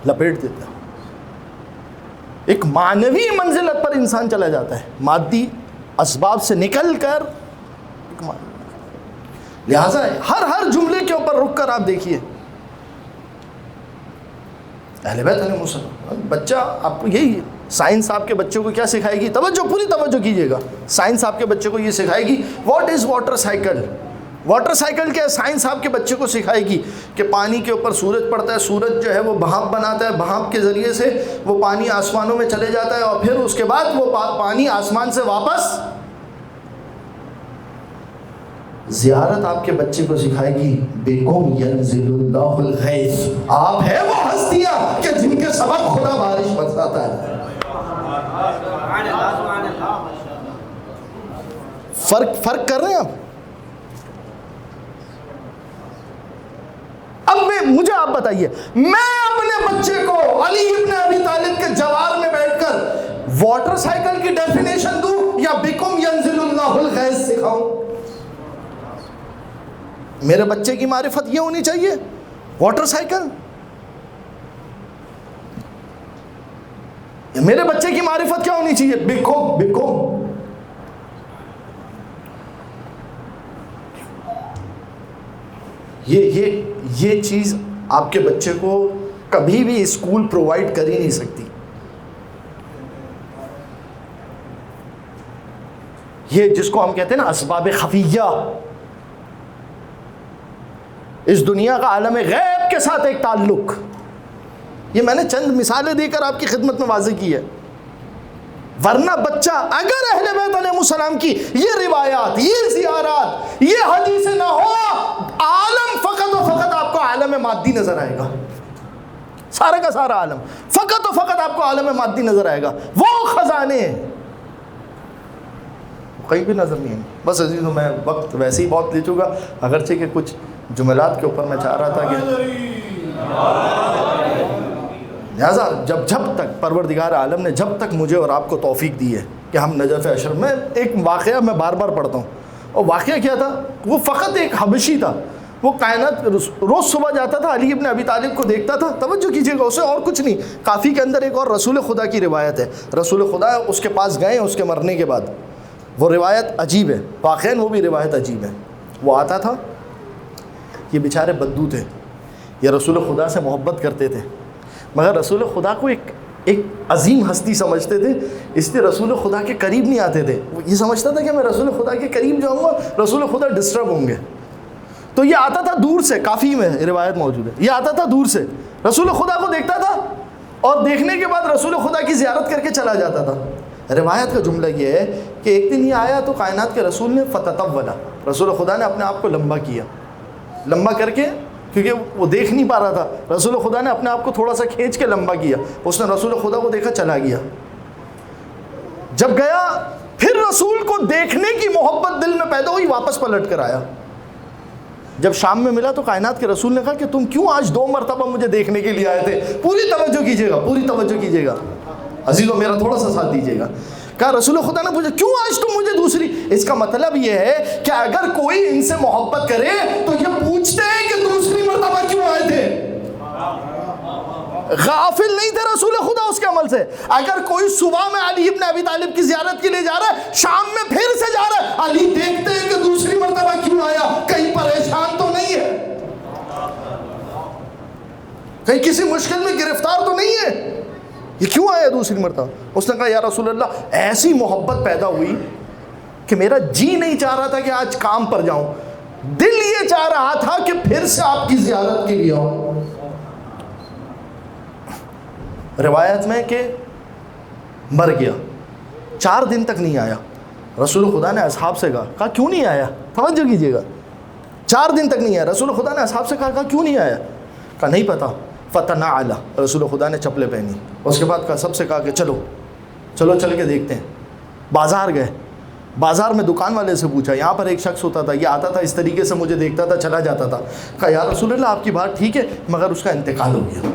لپیٹ دیتا ہے. ایک معنوی منزلت پر انسان چلا جاتا ہے، مادی اسباب سے نکل کر. لہٰذا ہر جملے کے اوپر رک کر آپ دیکھیے اہل بیت علیہ السلام. بچہ آپ کو یہی سائنس آپ کے بچوں کو کیا سکھائے گی؟ توجہ، پوری توجہ کیجیے گا. سائنس آپ کے بچے کو یہ سکھائے گی what is water cycle. Water cycle کیا ہے؟ سائنس آپ کے بچے کو سکھائے گی کہ پانی کے اوپر سورج پڑتا ہے، سورج جو ہے وہ بھاپ بناتا ہے، بھاپ کے ذریعے سے وہ پانی آسمانوں میں چلے جاتا ہے، اور پھر اس کے بعد وہ پانی آسمان سے واپس. زیارت آپ کے بچے کو سکھائے گی بکم ینزل اللہ الغیث، آپ ہے وہ ہستیاں کہ جن کے سبب خدا بارش برساتا ہے. فرق کر رہے ہیں آپ؟ اب مجھے آپ بتائیے، میں اپنے بچے کو علی ابن ابی طالب کے جوار میں بیٹھ کر واٹر سائیکل کی ڈیفینیشن دوں یا بکم ینزل اللہ الغیث سکھاؤں؟ میرے بچے کی معرفت یہ ہونی چاہیے واٹر سائیکل، میرے بچے کی معرفت کیا ہونی چاہیے؟ بکم. یہ چیز آپ کے بچے کو کبھی بھی اسکول پرووائڈ کر ہی نہیں سکتی. یہ جس کو ہم کہتے ہیں نا اسباب خفیہ، اس دنیا کا عالم غیب کے ساتھ ایک تعلق، یہ میں نے چند مثالیں دے کر آپ کی خدمت میں واضح کی ہے. ورنہ بچہ اگر اہل بیت علیہ السلام کی یہ روایات، یہ زیارات، یہ حدیث نہ ہو، عالم فقط و فقط آپ کو عالم مادی نظر آئے گا، سارا کا سارا عالم فقط و فقط آپ کو عالم مادی نظر آئے گا. وہ خزانے کہیں بھی نظر نہیں آئیں. بس عزیزوں میں وقت ویسے ہی بہت لے چکا، اگرچہ کہ کچھ جملات کے اوپر میں چاہ رہا تھا کہ لہٰذا جب تک پروردگار عالم نے جب تک مجھے اور آپ کو توفیق دی ہے کہ ہم نجف اشرف میں، ایک واقعہ میں بار بار پڑھتا ہوں، اور واقعہ کیا تھا، وہ فقط ایک حبشی تھا، وہ کائنات روز صبح جاتا تھا، علی ابن ابی طالب کو دیکھتا تھا. توجہ کیجیے گا، اسے اور کچھ نہیں. کافی کے اندر ایک اور رسول خدا کی روایت ہے، رسول خدا اس کے پاس گئے اس کے مرنے کے بعد. وہ روایت عجیب ہے، واقعاً وہ بھی روایت عجیب ہے. وہ آتا تھا، یہ بیچارے بدو تھے، یہ رسول خدا سے محبت کرتے تھے، مگر رسول خدا کو ایک عظیم ہستی سمجھتے تھے، اس لیے رسول خدا کے قریب نہیں آتے تھے. وہ یہ سمجھتا تھا کہ میں رسول خدا کے قریب جاؤں گا رسول خدا ڈسٹرب ہوں گے. تو یہ آتا تھا دور سے، کافی میں روایت موجود ہے، یہ آتا تھا دور سے، رسول خدا کو دیکھتا تھا اور دیکھنے کے بعد رسول خدا کی زیارت کر کے چلا جاتا تھا. روایت کا جملہ یہ ہے کہ ایک دن یہ آیا تو کائنات کے رسول نے فتطولا، رسول خدا نے اپنے آپ کو لمبا کیا، لمبا کر کے، کیونکہ وہ دیکھ نہیں پا رہا تھا، رسول خدا نے اپنے آپ کو تھوڑا سا کھینچ کے لمبا کیا. اس نے رسول خدا کو دیکھا، چلا گیا. جب گیا پھر رسول کو دیکھنے کی محبت دل میں پیدا ہوئی، واپس پلٹ کر آیا. جب شام میں ملا تو کائنات کے رسول نے کہا کہ تم کیوں آج 2 مرتبہ مجھے دیکھنے کے لیے آئے تھے؟ پوری توجہ کیجیے گا، پوری توجہ کیجیے گا عزیزوں، میرا تھوڑا سا ساتھ دیجیے گا. کہا رسول خدا نے پوچھا کیوں آج تم مجھے دوسری؟ اس کا مطلب یہ ہے کہ اگر کوئی ان سے محبت کرے تو یہ پوچھتے ہیں کہ دوسری مرتبہ کیوں آئے تھے. غافل نہیں تھے رسول خدا اس کے عمل سے. اگر کوئی صبح میں علی ابن ابی طالب کی زیارت کے لیے جا رہا ہے، شام میں پھر سے جا رہا ہے، علی دیکھتے ہیں کہ دوسری مرتبہ کیوں آیا، کہیں پریشان تو نہیں ہے، کہیں کسی مشکل میں گرفتار تو نہیں ہے، یہ کیوں آیا دوسری مرتبہ؟ اس نے کہا یا رسول اللہ، ایسی محبت پیدا ہوئی کہ میرا جی نہیں چاہ رہا تھا کہ آج کام پر جاؤں، دل یہ چاہ رہا تھا کہ پھر سے آپ کی زیارت کے لیے آؤں. روایت میں کہ مر گیا، 4 دن تک نہیں آیا. رسول خدا نے اصحاب سے کہا کیوں نہیں آیا؟ توجہ کیجیے گا، 4 دن تک نہیں آیا. رسول خدا نے اصحاب سے کہا کیوں نہیں آیا؟ کہا نہیں پتا. فتنعلا، رسول خدا نے چپلیں پہنی، اس کے بعد کہا سب سے کہا کہ چلو چل کے دیکھتے ہیں. بازار گئے، بازار میں دکان والے سے پوچھا، یہاں پر ایک شخص ہوتا تھا، یہ آتا تھا اس طریقے سے مجھے دیکھتا تھا، چلا جاتا تھا. کہا یا رسول اللہ آپ کی بات ٹھیک ہے مگر اس کا انتقال ہو گیا.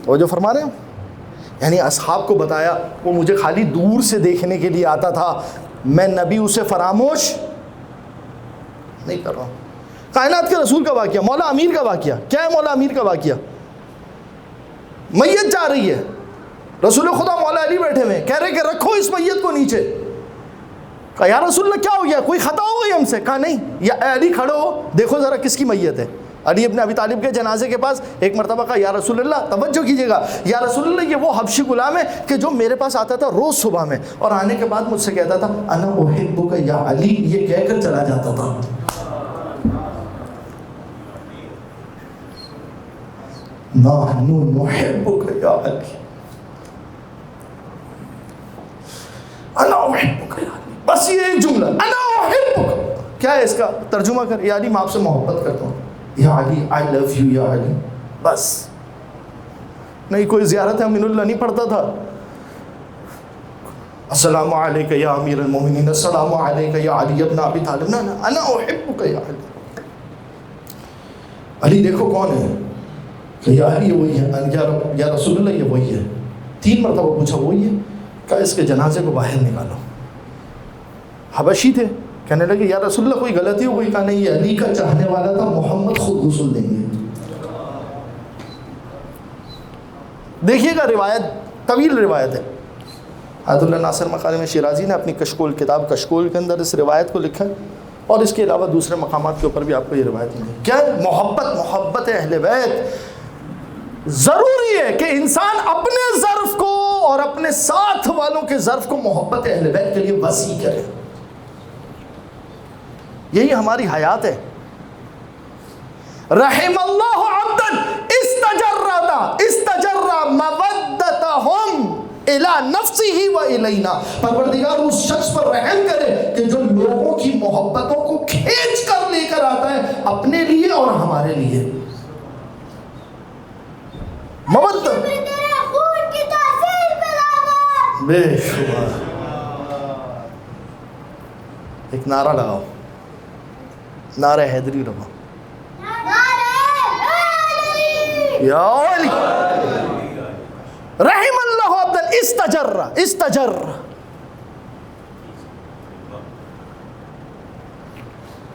وہ جو فرما رہے ہیں، یعنی اصحاب کو بتایا وہ مجھے خالی دور سے دیکھنے کے لیے آتا تھا، میں نبی اسے فراموش نہیں کر رہا ہوں. کائنات کے رسول کا واقعہ، مولا امیر کا واقعہ کیا ہے؟ مولا امیر کا واقعہ، میت جا رہی ہے، رسول خدا مولا علی بیٹھے ہوئے کہہ رہے کہ رکھو اس میت کو نیچے. کہا یا رسول اللہ کیا ہو گیا، کوئی خطا ہو گئی ہم سے؟ کہا نہیں. یا علی کھڑو ہو، دیکھو ذرا کس کی میت ہے. علی ابن ابی طالب کے جنازے کے پاس ایک مرتبہ کہا یا رسول اللہ، توجہ کیجیے گا، یا رسول اللہ یہ وہ حبشی غلام ہے کہ جو میرے پاس آتا تھا روز صبح میں، اور آنے کے بعد مجھ سے کہتا تھا انا احبک یا علی، یہ کہہ کر چلا جاتا تھا. نحن نحبک یا علی، انا احبک یا علی، بس یہ ایک جملہ، انا احبک. کیا ہے اس کا ترجمہ کر؟ یا علی میں آپ سے محبت کرتا ہوں، یا علی آئی لو یو یا علی. بس نہیں کوئی زیارت امین اللہ نہیں پڑھتا تھا، السلام علیک یا امیر المومنین، السلام علیک یا علی ابن ابی طالب. نا انا احبک یا علی. علی دیکھو کون ہے؟ کہ یا علی وہی ہے، یا رسول اللہ یہ وہی ہے. 3 مرتبہ پوچھا وہی ہے. کہا اس کے جنازے کو باہر نکالو. حبشی تھے، کہنے لگے یا رسول اللہ کوئی غلطی ہو گئی؟ کہا نہیں، یہ علی کا چاہنے والا تھا، محمد خود غسل دیں گے. دیکھیے گا روایت طویل روایت ہے. عبد اللہ ناصر مقالم شیرازی نے اپنی کشکول کتاب کشکول کے اندر اس روایت کو لکھا ہے، اور اس کے علاوہ دوسرے مقامات کے اوپر بھی آپ کو یہ روایت ملے. کیا محبت اہل بیت. ضروری ہے کہ انسان اپنے ظرف کو اور اپنے ساتھ والوں کے ظرف کو محبت اہل بیت کے لیے وسیع کریں. یہی ہماری حیات ہے. رحم اللہ عبدا استجر مودتہم الی نفسہ و الینا. پروردگار اس شخص پر رحم کرے کہ جو لوگوں کی محبتوں کو کھینچ کر لے کر آتا ہے اپنے لیے اور ہمارے لیے. مودت بے شبہ. ایک نعرہ لگاؤ, نعرہ حیدری لگاؤ. یا علی رحم اللہ عبدا استجر.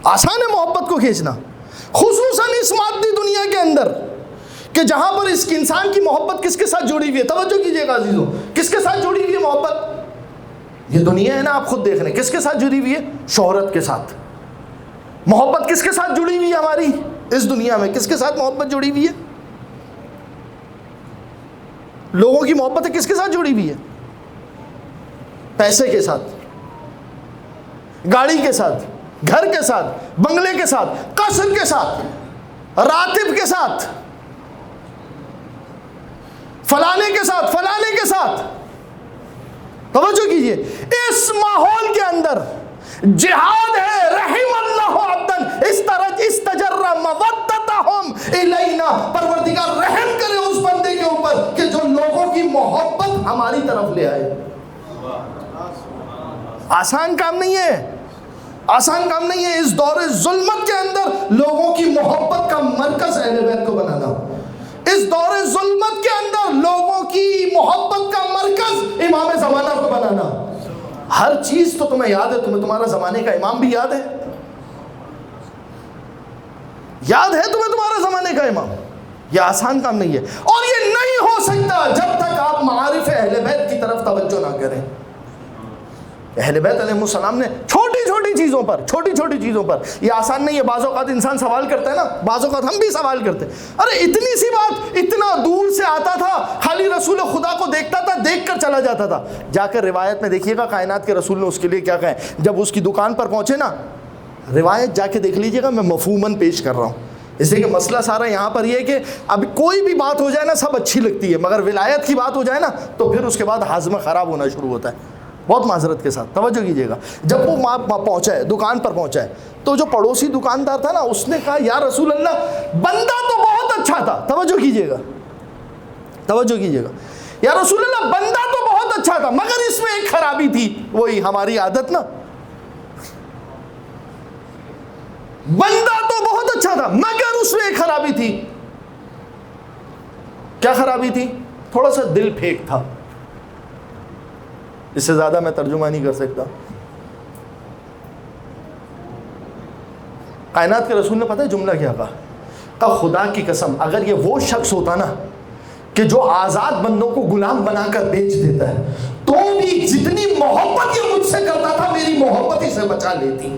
آسان ہے محبت کو کھینچنا, خصوصاً اس مادی دنیا کے اندر کہ جہاں پر اس انسان کی محبت کس کے ساتھ جڑی ہوئی ہے. توجہ کیجئے گا عزیزوں, کس کے ساتھ جڑی ہوئی ہے محبت؟ یہ دنیا ہے نا, آپ خود دیکھ رہے ہیں کس کے ساتھ جڑی ہوئی ہے؟ شہرت کے ساتھ. محبت کس کے ساتھ جڑی ہوئی ہے ہماری اس دنیا میں؟ کس کے ساتھ محبت جڑی ہوئی ہے؟ لوگوں کی محبت کس کے ساتھ جڑی ہوئی ہے؟ پیسے کے ساتھ, گاڑی کے ساتھ, گھر کے ساتھ, بنگلے کے ساتھ, قصر کے ساتھ, راتب کے ساتھ, فلانے کے ساتھ, فلانے کے ساتھ. توجہ کیجئے, اس ماحول کے اندر جہاد ہے. رحم اللہ عبدا استجر مودتہم الینا. پروردگار رحم کرے اس بندے کے اوپر کہ جو لوگوں کی محبت ہماری طرف لے آئے. آسان کام نہیں ہے, آسان کام نہیں ہے. اس دور ظلمت کے اندر لوگوں کی محبت کا مرکز اہل بیت کو بنانا, اس دور ظلمت کے اندر لوگوں کی محبت کا مرکز امام زمانہ کو بنانا. ہر چیز تو تمہیں یاد ہے, تمہیں تمہارا زمانے کا امام بھی یاد ہے, یاد ہے تمہیں تمہارا زمانے کا امام. یہ آسان کام نہیں ہے, اور یہ نہیں ہو سکتا جب تک آپ معارف اہل بیت کی طرف توجہ نہ کریں. اہل بیت علیہ السلام نے چھوٹی چھوٹی چیزوں پر, یہ آسان نہیں ہے. بعض اوقات انسان سوال کرتا ہے نا, بعض اوقات ہم بھی سوال کرتے ہیں, ارے اتنی سی بات, اتنا دور سے آتا تھا, خالی رسول خدا کو دیکھتا تھا, دیکھ کر چلا جاتا تھا. جا کر روایت میں دیکھیے گا کائنات کے رسول نے اس کے لیے کیا کہا ہے. جب اس کی دکان پر پہنچے نا, روایت جا کے دیکھ لیجیے گا, میں مفہوماً پیش کر رہا ہوں, اس لیے کہ مسئلہ سارا یہاں پر یہ ہے کہ اب کوئی بھی بات ہو جائے نا سب اچھی لگتی ہے, مگر ولایت کی بات ہو جائے نا تو پھر اس کے بعد ہاضمہ خراب ہونا شروع ہوتا ہے. بہت معذرت کے ساتھ توجہ کیجیے گا. جب وہ پہنچا ہے, دکان پر پہنچا ہے, تو جو پڑوسی دکاندار تھا نا اس نے کہا یا رسول اللہ بندہ تو بہت اچھا تھا. توجہ کیجیے گا, توجہ کیجیے گا. یا رسول اللہ بندہ تو بہت اچھا تھا مگر اس میں ایک خرابی تھی. وہی ہماری عادت نا, بندہ تو بہت اچھا تھا مگر اس میں ایک خرابی تھی. کیا خرابی تھی؟ تھوڑا سا دل پھیک تھا. اس سے زیادہ میں ترجمہ نہیں کر سکتا. کائنات کے رسول نے پتہ ہے جملہ کیا کہا؟ خدا کی قسم اگر یہ وہ شخص ہوتا نا کہ جو آزاد بندوں کو غلام بنا کر بیچ دیتا ہے, تو بھی جتنی محبت یہ مجھ سے کرتا تھا میری محبت ہی سے بچا لیتی.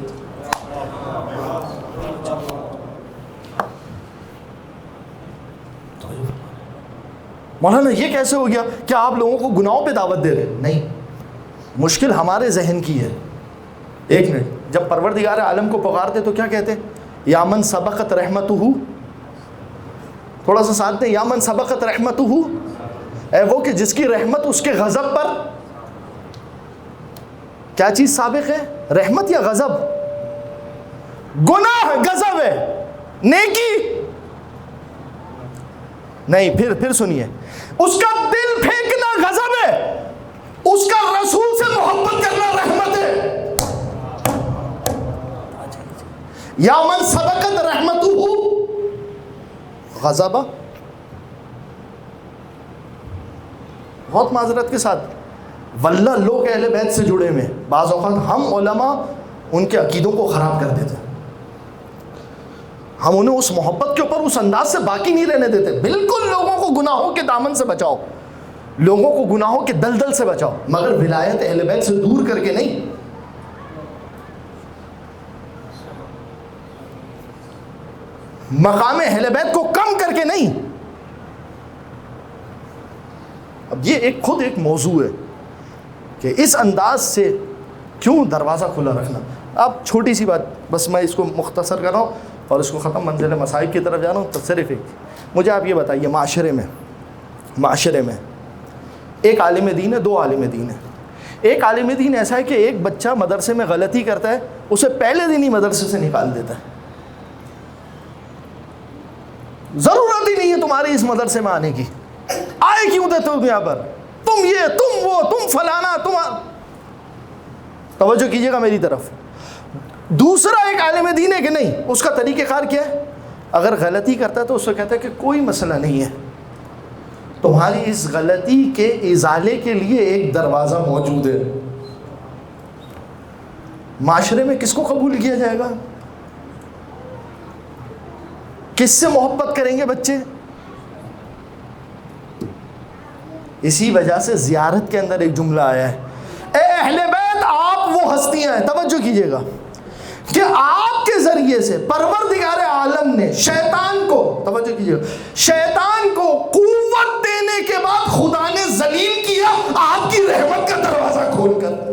مولانا یہ کیسے ہو گیا؟ کیا آپ لوگوں کو گناہوں پہ دعوت دے رہے ہیں؟ نہیں, مشکل ہمارے ذہن کی ہے. ایک منٹ, جب پروردگار عالم کو پکارتے تو کیا کہتے؟ یا من سبقت رحمتہ, تھوڑا سا ساتھ دیں, یا من سبقت رحمتہ, اے وہ کہ جس کی رحمت اس کے غضب پر, کیا چیز سابق ہے؟ رحمت یا غضب؟ گناہ غضب ہے, نیکی نہیں. پھر سنیے, اس کا دل پھینکنا غضب ہے, اس کا رسول سے محبت کرنا رحمت ہے. یا من سبقت رحمتہ غضب. بہت معذرت کے ساتھ واللہ لوگ اہل بیت سے جڑے ہوئے, بعض اوقات ہم علماء ان کے عقیدوں کو خراب کر دیتے, ہم انہیں اس محبت کے اوپر اس انداز سے باقی نہیں رہنے دیتے. بالکل لوگوں کو گناہوں کے دامن سے بچاؤ, لوگوں کو گناہوں کے دلدل سے بچاؤ, مگر ولایت اہل بیت سے دور کر کے نہیں. مقام اہل بیت کو کم کر کے نہیں. اب یہ خود ایک موضوع ہے کہ اس انداز سے کیوں دروازہ کھلا رکھنا. اب چھوٹی سی بات, بس میں اس کو مختصر کر رہا ہوں اور اس کو ختم منزل مسائل کی طرف جا رہا ہوں. تو صرف ایک, مجھے آپ یہ بتائیے, معاشرے میں ایک عالم دین ہے, 2 عالم دین ہیں. ایک عالم دین ایسا ہے کہ ایک بچہ مدرسے میں غلطی کرتا ہے, اسے پہلے دن ہی مدرسے سے نکال دیتا ہے. ضرورت ہی نہیں ہے تمہارے اس مدرسے میں آنے کی, آئے کیوں دیتے ہو یہاں پر, تم یہ, تم وہ, تم فلانا, تم. توجہ کیجیے گا میری طرف. دوسرا ایک عالم دین ہے کہ نہیں, اس کا طریقہ کار کیا ہے, اگر غلطی کرتا ہے تو اس سے کہتا ہے کہ کوئی مسئلہ نہیں ہے, تمہاری اس غلطی کے ازالے کے لیے ایک دروازہ موجود ہے. معاشرے میں کس کو قبول کیا جائے گا؟ کس سے محبت کریں گے بچے؟ اسی وجہ سے زیارت کے اندر ایک جملہ آیا ہے, اے اہل بیت آپ وہ ہستیاں ہیں, توجہ کیجیے گا, کہ آپ کے ذریعے سے پروردگار عالم نے شیطان کو, توجہ کیجیے گا, شیطان کو قوت دینے کے بعد خدا نے ذلیل کیا آپ کی رحمت کا دروازہ کھول کر.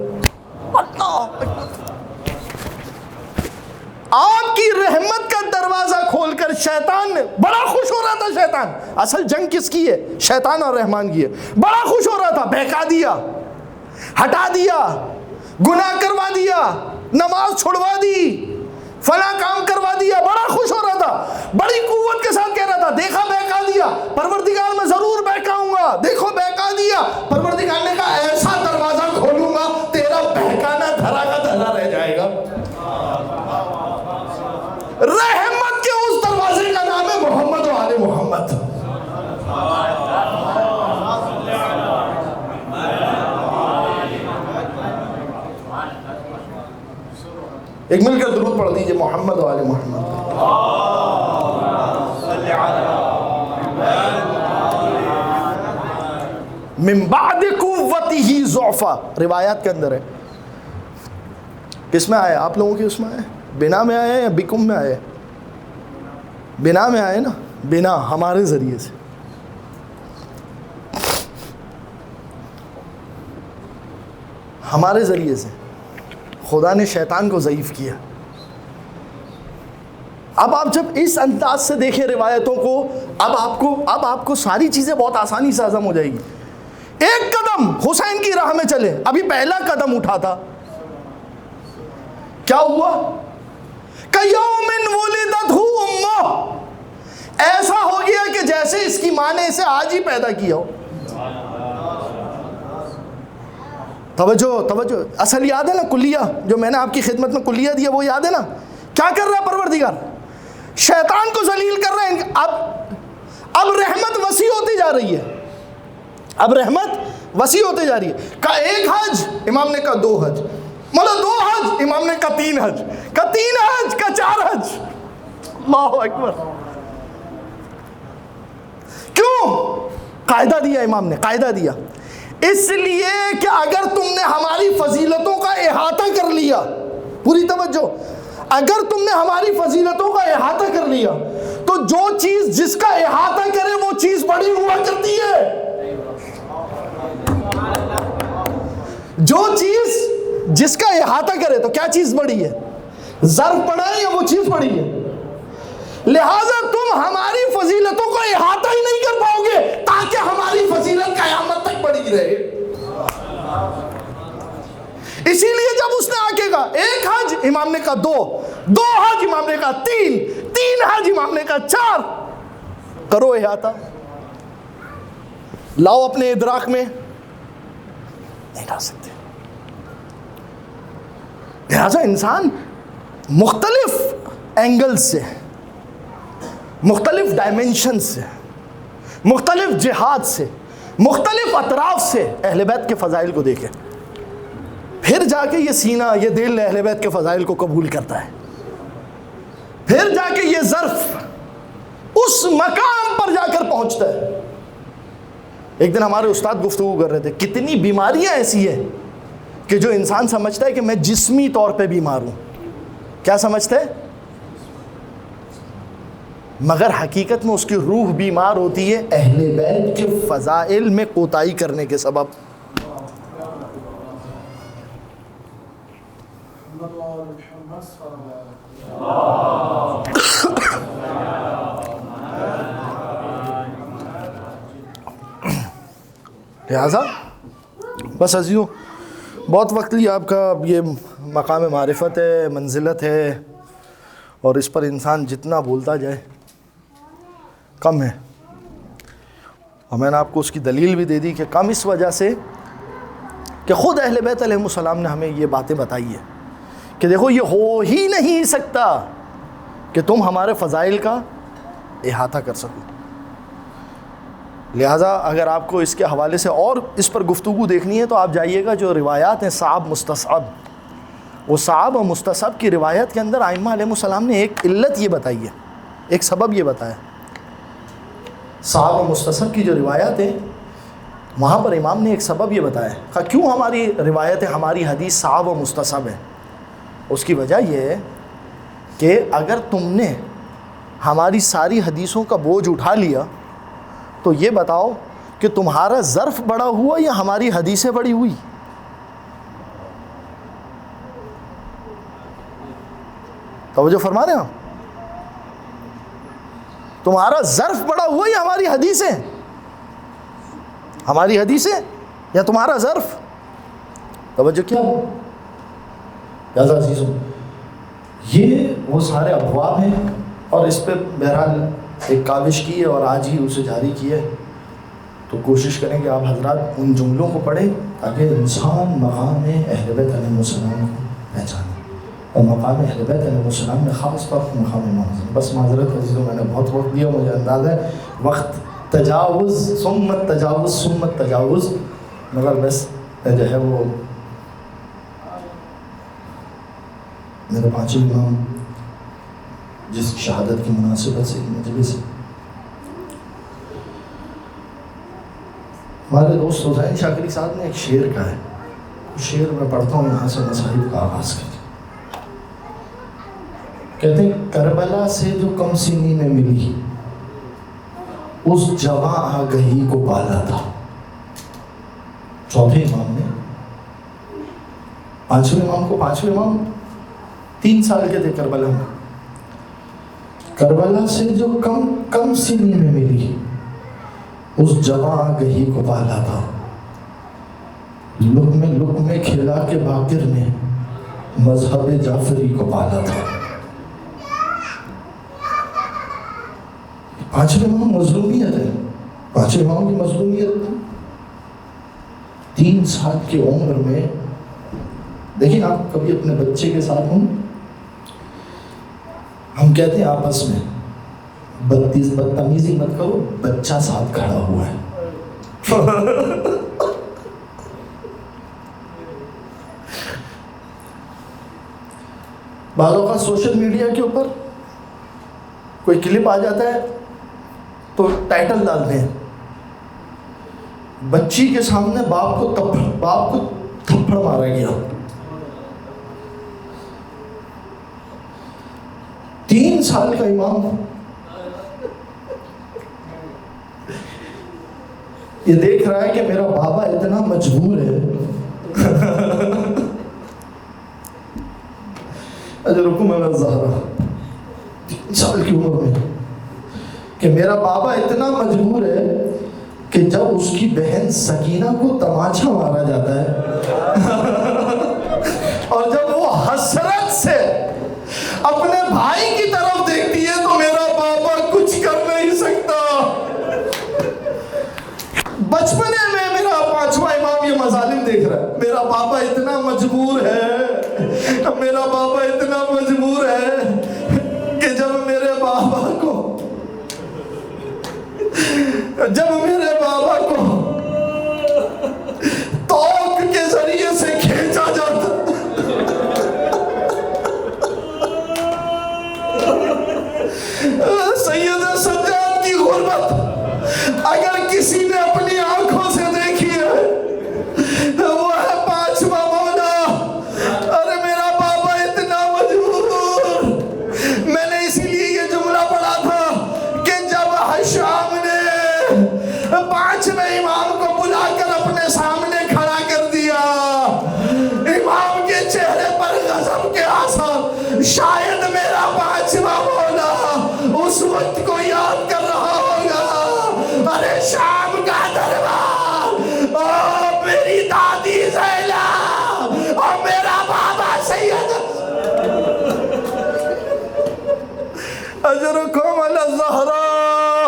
آپ کی رحمت کا دروازہ کھول کر شیطان نے, بڑا خوش ہو رہا تھا شیطان, اصل جنگ کس کی ہے؟ شیطان اور رحمان کی ہے. بڑا خوش ہو رہا تھا, بہکا دیا, ہٹا دیا, گناہ کروا دیا, نماز چھڑوا دی, فلاں کام کروا دیا, بڑا خوش ہو رہا تھا, بڑی قوت کے ساتھ کہہ رہا تھا, دیکھا بہکا دیا, پروردگار میں ضرور بہکاؤں گا, دیکھو بہکا دیا. پروردگار نے کہا ایسا دروازہ کھولوں گا تیرا بہکانا دھرا کا دھرا رہ جائے گا. رحمت کے اس دروازے کا نام ہے محمد و آل محمد. ایک مل کر درود پڑھ دیجئے, محمد و آل محمد. من بعد قوته ضعفا, روایات کے اندر ہے. کس میں آیا؟ آپ لوگوں کی اس میں آیا, بنا میں آیا یا بکم میں آیا؟ بنا میں آئے نا, بنا ہمارے ذریعے سے. ہمارے ذریعے سے خدا نے شیطان کو ضعیف کیا. اب آپ جب اس انداز سے دیکھیں روایتوں کو, اب آپ کو ساری چیزیں بہت آسانی سے ہضم ہو جائے گی. ایک قدم حسین کی راہ میں چلے, ابھی پہلا قدم اٹھا تھا, کیا ہوا؟ کَیَوْمٍ وُلِدَتْهُ أُمُّهُ, ایسا ہو گیا کہ جیسے اس کی ماں نے اسے آج ہی پیدا کیا ہو. توجہ, اصل یاد ہے نا کلیہ, جو میں نے آپ کی خدمت میں کلیہ دیا وہ یاد ہے نا؟ کیا کر رہا ہے پروردگار؟ شیطان کو ذلیل کر رہے ہیں. اب رحمت وسیع ہوتی جا رہی ہے, اب رحمت وسیع ہوتے جا رہی ہے. کا 1 حج, امام نے کہا 2 حج, مطلب 2 حج, امام نے کہا 3 حج, کا 3 حج, کا 4 حج. اللہ اکبر. کیوں؟ قاعدہ دیا امام نے, قاعدہ دیا, اس لیے کہ اگر تم نے ہماری فضیلتوں کا احاطہ کر لیا, پوری توجہ, اگر تم نے ہماری فضیلتوں کا احاطہ کر لیا تو جو چیز جس کا احاطہ کرے وہ چیز بڑی ہوا کرتی ہے. جو چیز جس کا احاطہ کرے تو کیا چیز بڑی ہے؟ ظرف بڑا ہے یا وہ چیز بڑی ہے؟ لہٰذا تم ہماری فضیلتوں کو احاطہ ہی نہیں کر پاؤ گے تاکہ ہماری فضیلت قیامت تک بڑی رہے. اسی لیے جب اس نے آ کے کہا 1 حج, امام نے کہا 2 حج, امام نے کہا 3 حج, امام نے کہا 4, کرو احاطہ, لاؤ اپنے ادراک میں, نہیں لا سکتے. لہذا انسان مختلف اینگل سے, مختلف ڈائمنشن سے, مختلف جہات سے, مختلف اطراف سے اہل بیت کے فضائل کو دیکھے, پھر جا کے یہ سینہ, یہ دل اہل بیت کے فضائل کو قبول کرتا ہے. پھر جا کے یہ ظرف اس مقام پر جا کر پہنچتا ہے. ایک دن ہمارے استاد گفتگو کر رہے تھے, کتنی بیماریاں ایسی ہیں کہ جو انسان سمجھتا ہے کہ میں جسمی طور پہ بیمار ہوں. کیا سمجھتا ہے؟ مگر حقیقت میں اس کی روح بیمار ہوتی ہے اہل بیت کے فضائل میں کوتاہی کرنے کے سبب۔ لہٰذا بس عزیزو، بہت وقت لیا آپ کا، یہ مقام معرفت ہے، منزلت ہے، اور اس پر انسان جتنا بولتا جائے کم ہے۔ اور میں نے آپ کو اس کی دلیل بھی دے دی کہ کم اس وجہ سے کہ خود اہل بیت علیہ السلام نے ہمیں یہ باتیں بتائی ہے کہ دیکھو یہ ہو ہی نہیں سکتا کہ تم ہمارے فضائل کا احاطہ کر سکو۔ لہٰذا اگر آپ کو اس کے حوالے سے اور اس پر گفتگو دیکھنی ہے تو آپ جائیے گا جو روایات ہیں صعب مستصعب، وہ صعب اور مستصعب کی روایت کے اندر ائمہ علیہ السلام نے ایک علت یہ بتائی ہے، ایک سبب یہ بتایا۔ صعب اور مستصعب کی جو روایات ہیں وہاں پر امام نے ایک سبب یہ بتایا ہے کہ کیوں ہماری روایتیں، ہماری حدیث صعب و مستصعب ہے۔ اس کی وجہ یہ ہے کہ اگر تم نے ہماری ساری حدیثوں کا بوجھ اٹھا لیا تو یہ بتاؤ کہ تمہارا ظرف بڑا ہوا یا ہماری حدیثیں بڑی ہوئی؟ توجہ فرما رہے ہیں آپ؟ تمہارا ظرف بڑا ہوا یا ہماری حدیثیں؟ ہماری حدیثیں یا تمہارا ظرف؟ توجہ کیا ہو؟ لہٰذا عزیزوں، یہ وہ سارے ابواب ہیں، اور اس پہ بہرحال ایک کاوش کی ہے اور آج ہی اسے جاری کی ہے، تو کوشش کریں کہ آپ حضرات ان جملوں کو پڑھیں تاکہ انسان مقام اہل بیت علیہ السلام کو پہچانے، اور مقام اہل بیت علیہ السلام میں خاص طور پر مقام امام حسن۔ بس معذرت عزیزوں، میں نے بہت وقت دیا، مجھے اندازہ ہے وقت تجاوز ثم تجاوز ثم تجاوز، مگر بس جو ہے وہ میرے پانچویں امام جس کی شہادت کی مناسبت سے مجلس سے ہمارے دوست حسین شاکری صاحب نے ایک شعر کہا ہے، اس شعر میں پڑھتا ہوں، یہاں سے مصاحب کا آغاز کرتے کہتے ہیں کربلا سے جو کم سنی میں ملی اس جواں آگہی کو پالا تھا۔ چوتھے امام نے پانچویں امام 3 سال کے تھے کربلا میں، کربلا سے جو کم سنی میں ملی اس جواں آگہی کو پالا تھا، لقمے کھلا کے باقر نے مذہب جعفری کو پالا تھا۔ پانچویں امام مظلومیت ہے، پانچویں امام کی مظلومیت 3 سال کی عمر میں۔ دیکھیں آپ کبھی اپنے بچے کے ساتھ ہوں، ہم کہتے ہیں آپس میں بدتمیزی مت کرو، بچہ ساتھ کھڑا ہوا ہے۔ بعض اوقات سوشل میڈیا کے اوپر کوئی کلپ آ جاتا ہے تو ٹائٹل ڈالتے ہیں، بچی کے سامنے باپ کو تھپڑ مارا گیا۔ 3 سال کا امام یہ دیکھ رہا ہے کہ میرا بابا اتنا مجبور ہے، اجرکم علی الزہرا، 3 سال کی عمر میں، کہ میرا بابا اتنا مجبور ہے کہ جب اس کی بہن سکینہ کو تماچا مارا جاتا ہے اور جب وہ حسرت سے اپنے بھائی کی طرف دیکھتی ہے تو میرا بابا کچھ کر نہیں سکتا۔ بچپنے میں میرا 5واں امام یہ مظالم دیکھ رہا ہے، میرا بابا اتنا مجبور ہے، میرا بابا اتنا مجبور ہے کہ جب میرے بابا کو توق کے ذریعے سے کھینچا جاتا، سید سجاد کی غربت اگر کسی نے اپنی آنکھوں سے دیکھی ہے وہ ہے 5واں مولا۔ ارے میرا بابا اتنا مجبور، میں نے اسی لیے یہ جملہ پڑھا تھا اجرکم علی الزہراء،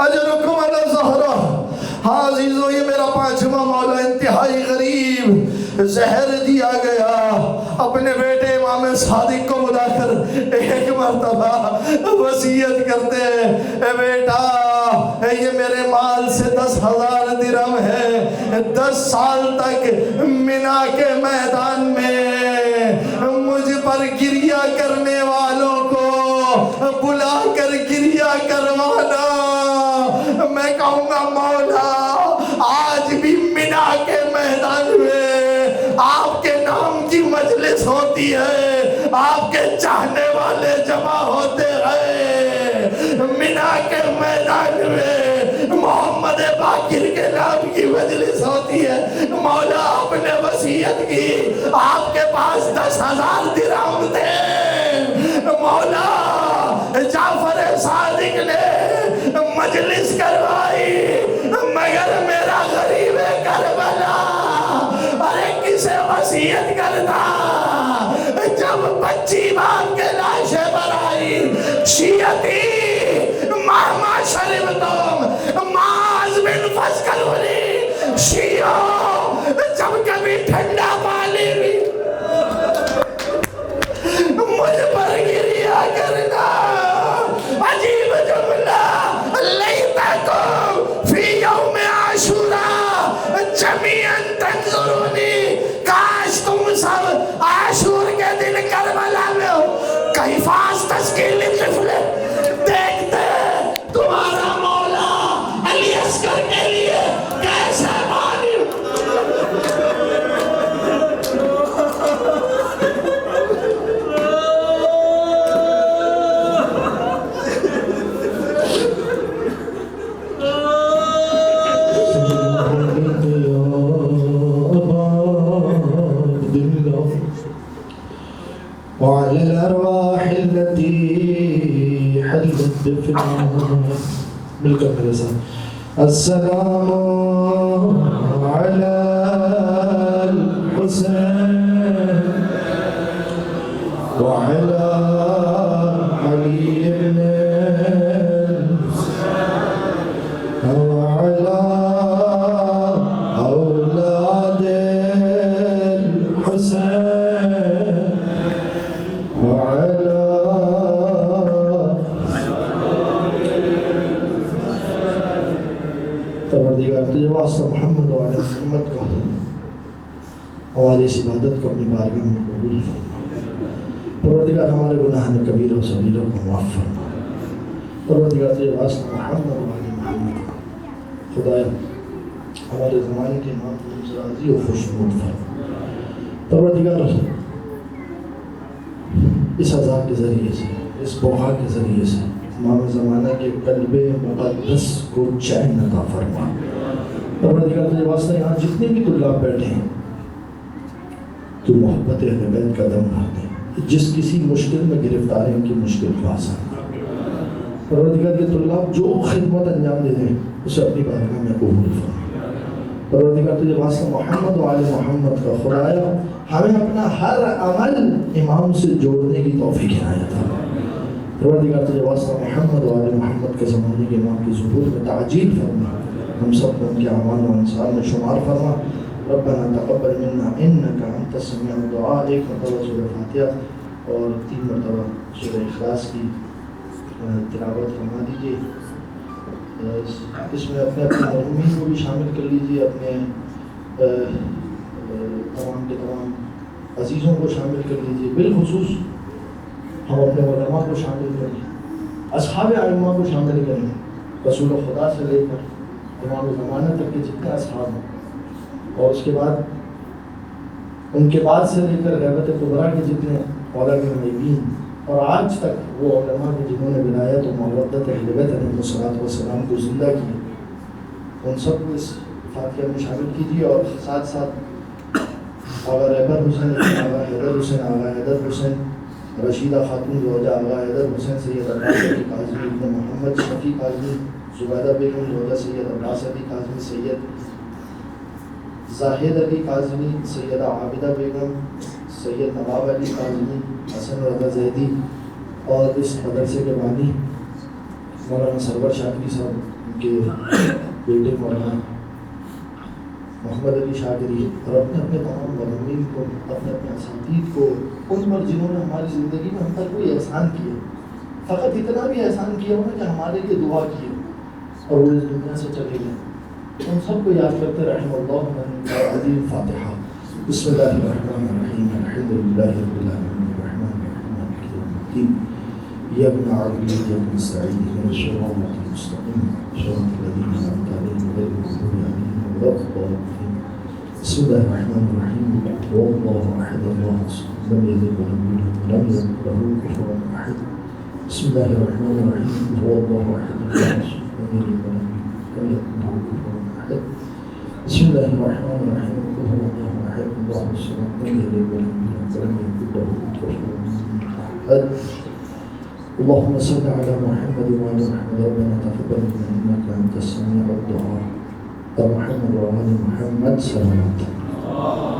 اجرکم علی الزہراء۔ ہاں عزیزو، یہ میرا 5واں مولا انتہائی غریب زہر دیا گیا، اپنے بیٹے امام صادق کو بلا کر ایک مرتبہ وصیت کرتے ہیں، اے بیٹا یہ میرے مال سے 10,000 درہم ہے، 10 سال تک منا کے میدان میں مجھ پر گریہ کرنے والوں کو بلا کر گریہ کروانا۔ میں کہوں گا مولا آج بھی منا کے میدان میں آپ کے نام کی مجلس ہوتی ہے، آپ کے چاہنے والے جمع ہوتے ہیں، منا کے میدان میں محمد باقر کے نام کی مجلس ہوتی ہے۔ مولا آپ نے وصیت کی، آپ کے پاس 10,000 درہم تھے، مولا جعفر صادق نے مجلس کروائی، مگر میرا غریب کربلا ارے کسے وصیت کرتا؟ جب بچی باپ کے لاشیں پر آئی، شیعتی مہما شربتم معاذ من فسکلونی، شیعوں جب کبھی ٹھنڈا پانی بھی مجھ پر گریہ کرنا۔ عجیب جملہ، لیتکم فی یوم عاشوراء جمیعا تنظرونی، کاش تم سب عاشور کے دن کربلا میں ہو، کیفاس تشکیل طفل دیکھتے تمہارا مولا علی اصغر کے لیے کیسے بانی۔ وعلى الأرواح التي حلت بفناء مل کر میرے ساتھ، السلام على الحسين وعلى علي بن وعلى أولاد الحسين تجھے واسطہ محمد و علی محمد کا ہماری اس عبادت کو اپنی بارگاہ میں قبول فرما۔ پروردگار ہمارے گناہ کبیر و صغیرہ کو معاف فرما۔ پروردگار تجھے واسطہ محمد و علی محمد کا خدایا ہمارے زمانے کے امام کو راضی و خوشنود فرما۔ پروردگار اس عذاب کے ذریعے سے، اس بوحا کے ذریعے سے امام زمانہ کے قلب مقدس کو چین عطا فرما۔ پروردگار تجھے واسطہ یہاں جتنے بھی طلاب بیٹھے ہیں تو محبت اہل بیت کا دم بھر دے، جس کسی مشکل میں گرفتار ہیں ان کی مشکل کو آسان کر۔ پروردگار کے طلاب جو خدمت انجام دے دیں اسے اپنی بارگاہ میں قبول فرما۔ پروردگار تجھے واسطہ محمد و آل محمد کا خدایا ہمیں اپنا ہر عمل امام سے جوڑنے کی توفیق عنایت فرما۔ پروردگار تجھے واسطہ محمد و آل محمد کے زمانے کے امام کی ظہور میں تعجیل فرما، ہم سب کو ان کے اعمال و انصار میں شمار فرما۔ ربنا تقبل منا انک انت السمیع الدعاء۔ ایک مرتبہ سورہ فاتحہ اور 3 مرتبہ سورہ اخلاص کی تلاوت فرما دیجیے۔ اس میں اپنے اپنے مرحومین کو بھی شامل کر لیجیے، اپنے تمام کے تمام عزیزوں کو شامل کر لیجیے، بالخصوص ہم اپنے علماء کو شامل کریں، اصحاب ائمہ کو شامل کریں، رسول خدا سے لے کر امام زمانہ تک کے جتنے اصحاب ہیں، اور اس کے بعد ان کے بعد سے لے کر غیبت کبریٰ کے جتنے علماء غیبین اور آج تک وہ علماء کے جنہوں نے ولایت و مودت اہل بیت علیہ الصلوۃ والسلام کو زندہ کیا، ان سب کو اس فاتحہ میں شامل کیجیے۔ اور ساتھ ساتھ آغا رہبر حسین، آغا حیدر حسین، آغا حیدر حسین، رشیدہ خاتون زوجہ آغا حیدر حسین، سید عباس علی کاظمی ابن محمد شفیع کاظمی، زبیدہ بیگم زوجہ سید عباس علی کاظمی، سید زاہد علی کاظمی، سیدہ عابدہ بیگم، سید نواب علی کاظمی، حسن رضا زیدی، اور اس مدرسے کے بانی مولانا سرور شاکری صاحب، ان کے بیٹے مولانا محمد علی شاکری، اور اپنے اپنے تمام مدمین کو، اپنے اپنے اساتید کو، ان پر جنہوں نے ہماری زندگی میں ہم پر کوئی احسان کیا، فقط اتنا بھی احسان کیا ہونا کہ ہمارے لیے دعا کی اور وہ اس دنیا سے چلے گئے، ان سب کو یاد کرتے رحم اللہ من عظیم فاتحہ۔ بسم اللہ الرحمن الرحیم، الحمد للہ رب العالمین، الرحمن الرحیم، مالک یوم الدین، ایاک نعبد و ایاک نستعین، اهدنا الصراط المستقیم، صراط الذین انعمت علیہم غیر المغضوب علیہم ولا الضالین۔ بسم اللہ الرحمن الرحیم، هو اللہ احد اللہ الصمد لم یلد ولم یولد ولم یکن له کفوا احد۔ بسم اللہ الرحمن الرحیم، هو اللہ احد اللہ الصمد لم یلد ولم یولد ولم یکن له کفوا احد۔ بسم اللہ الرحمن الرحیم، هو اللہ احد اللہ الصمد لم یلد ولم یولد ولم یکن له کفوا احد۔ اللهم صل على محمد وعلى محمد، ربنا تقبل منا انك انت السميع الدعاء، محمد وعلى محمد صلى الله عليه وسلم۔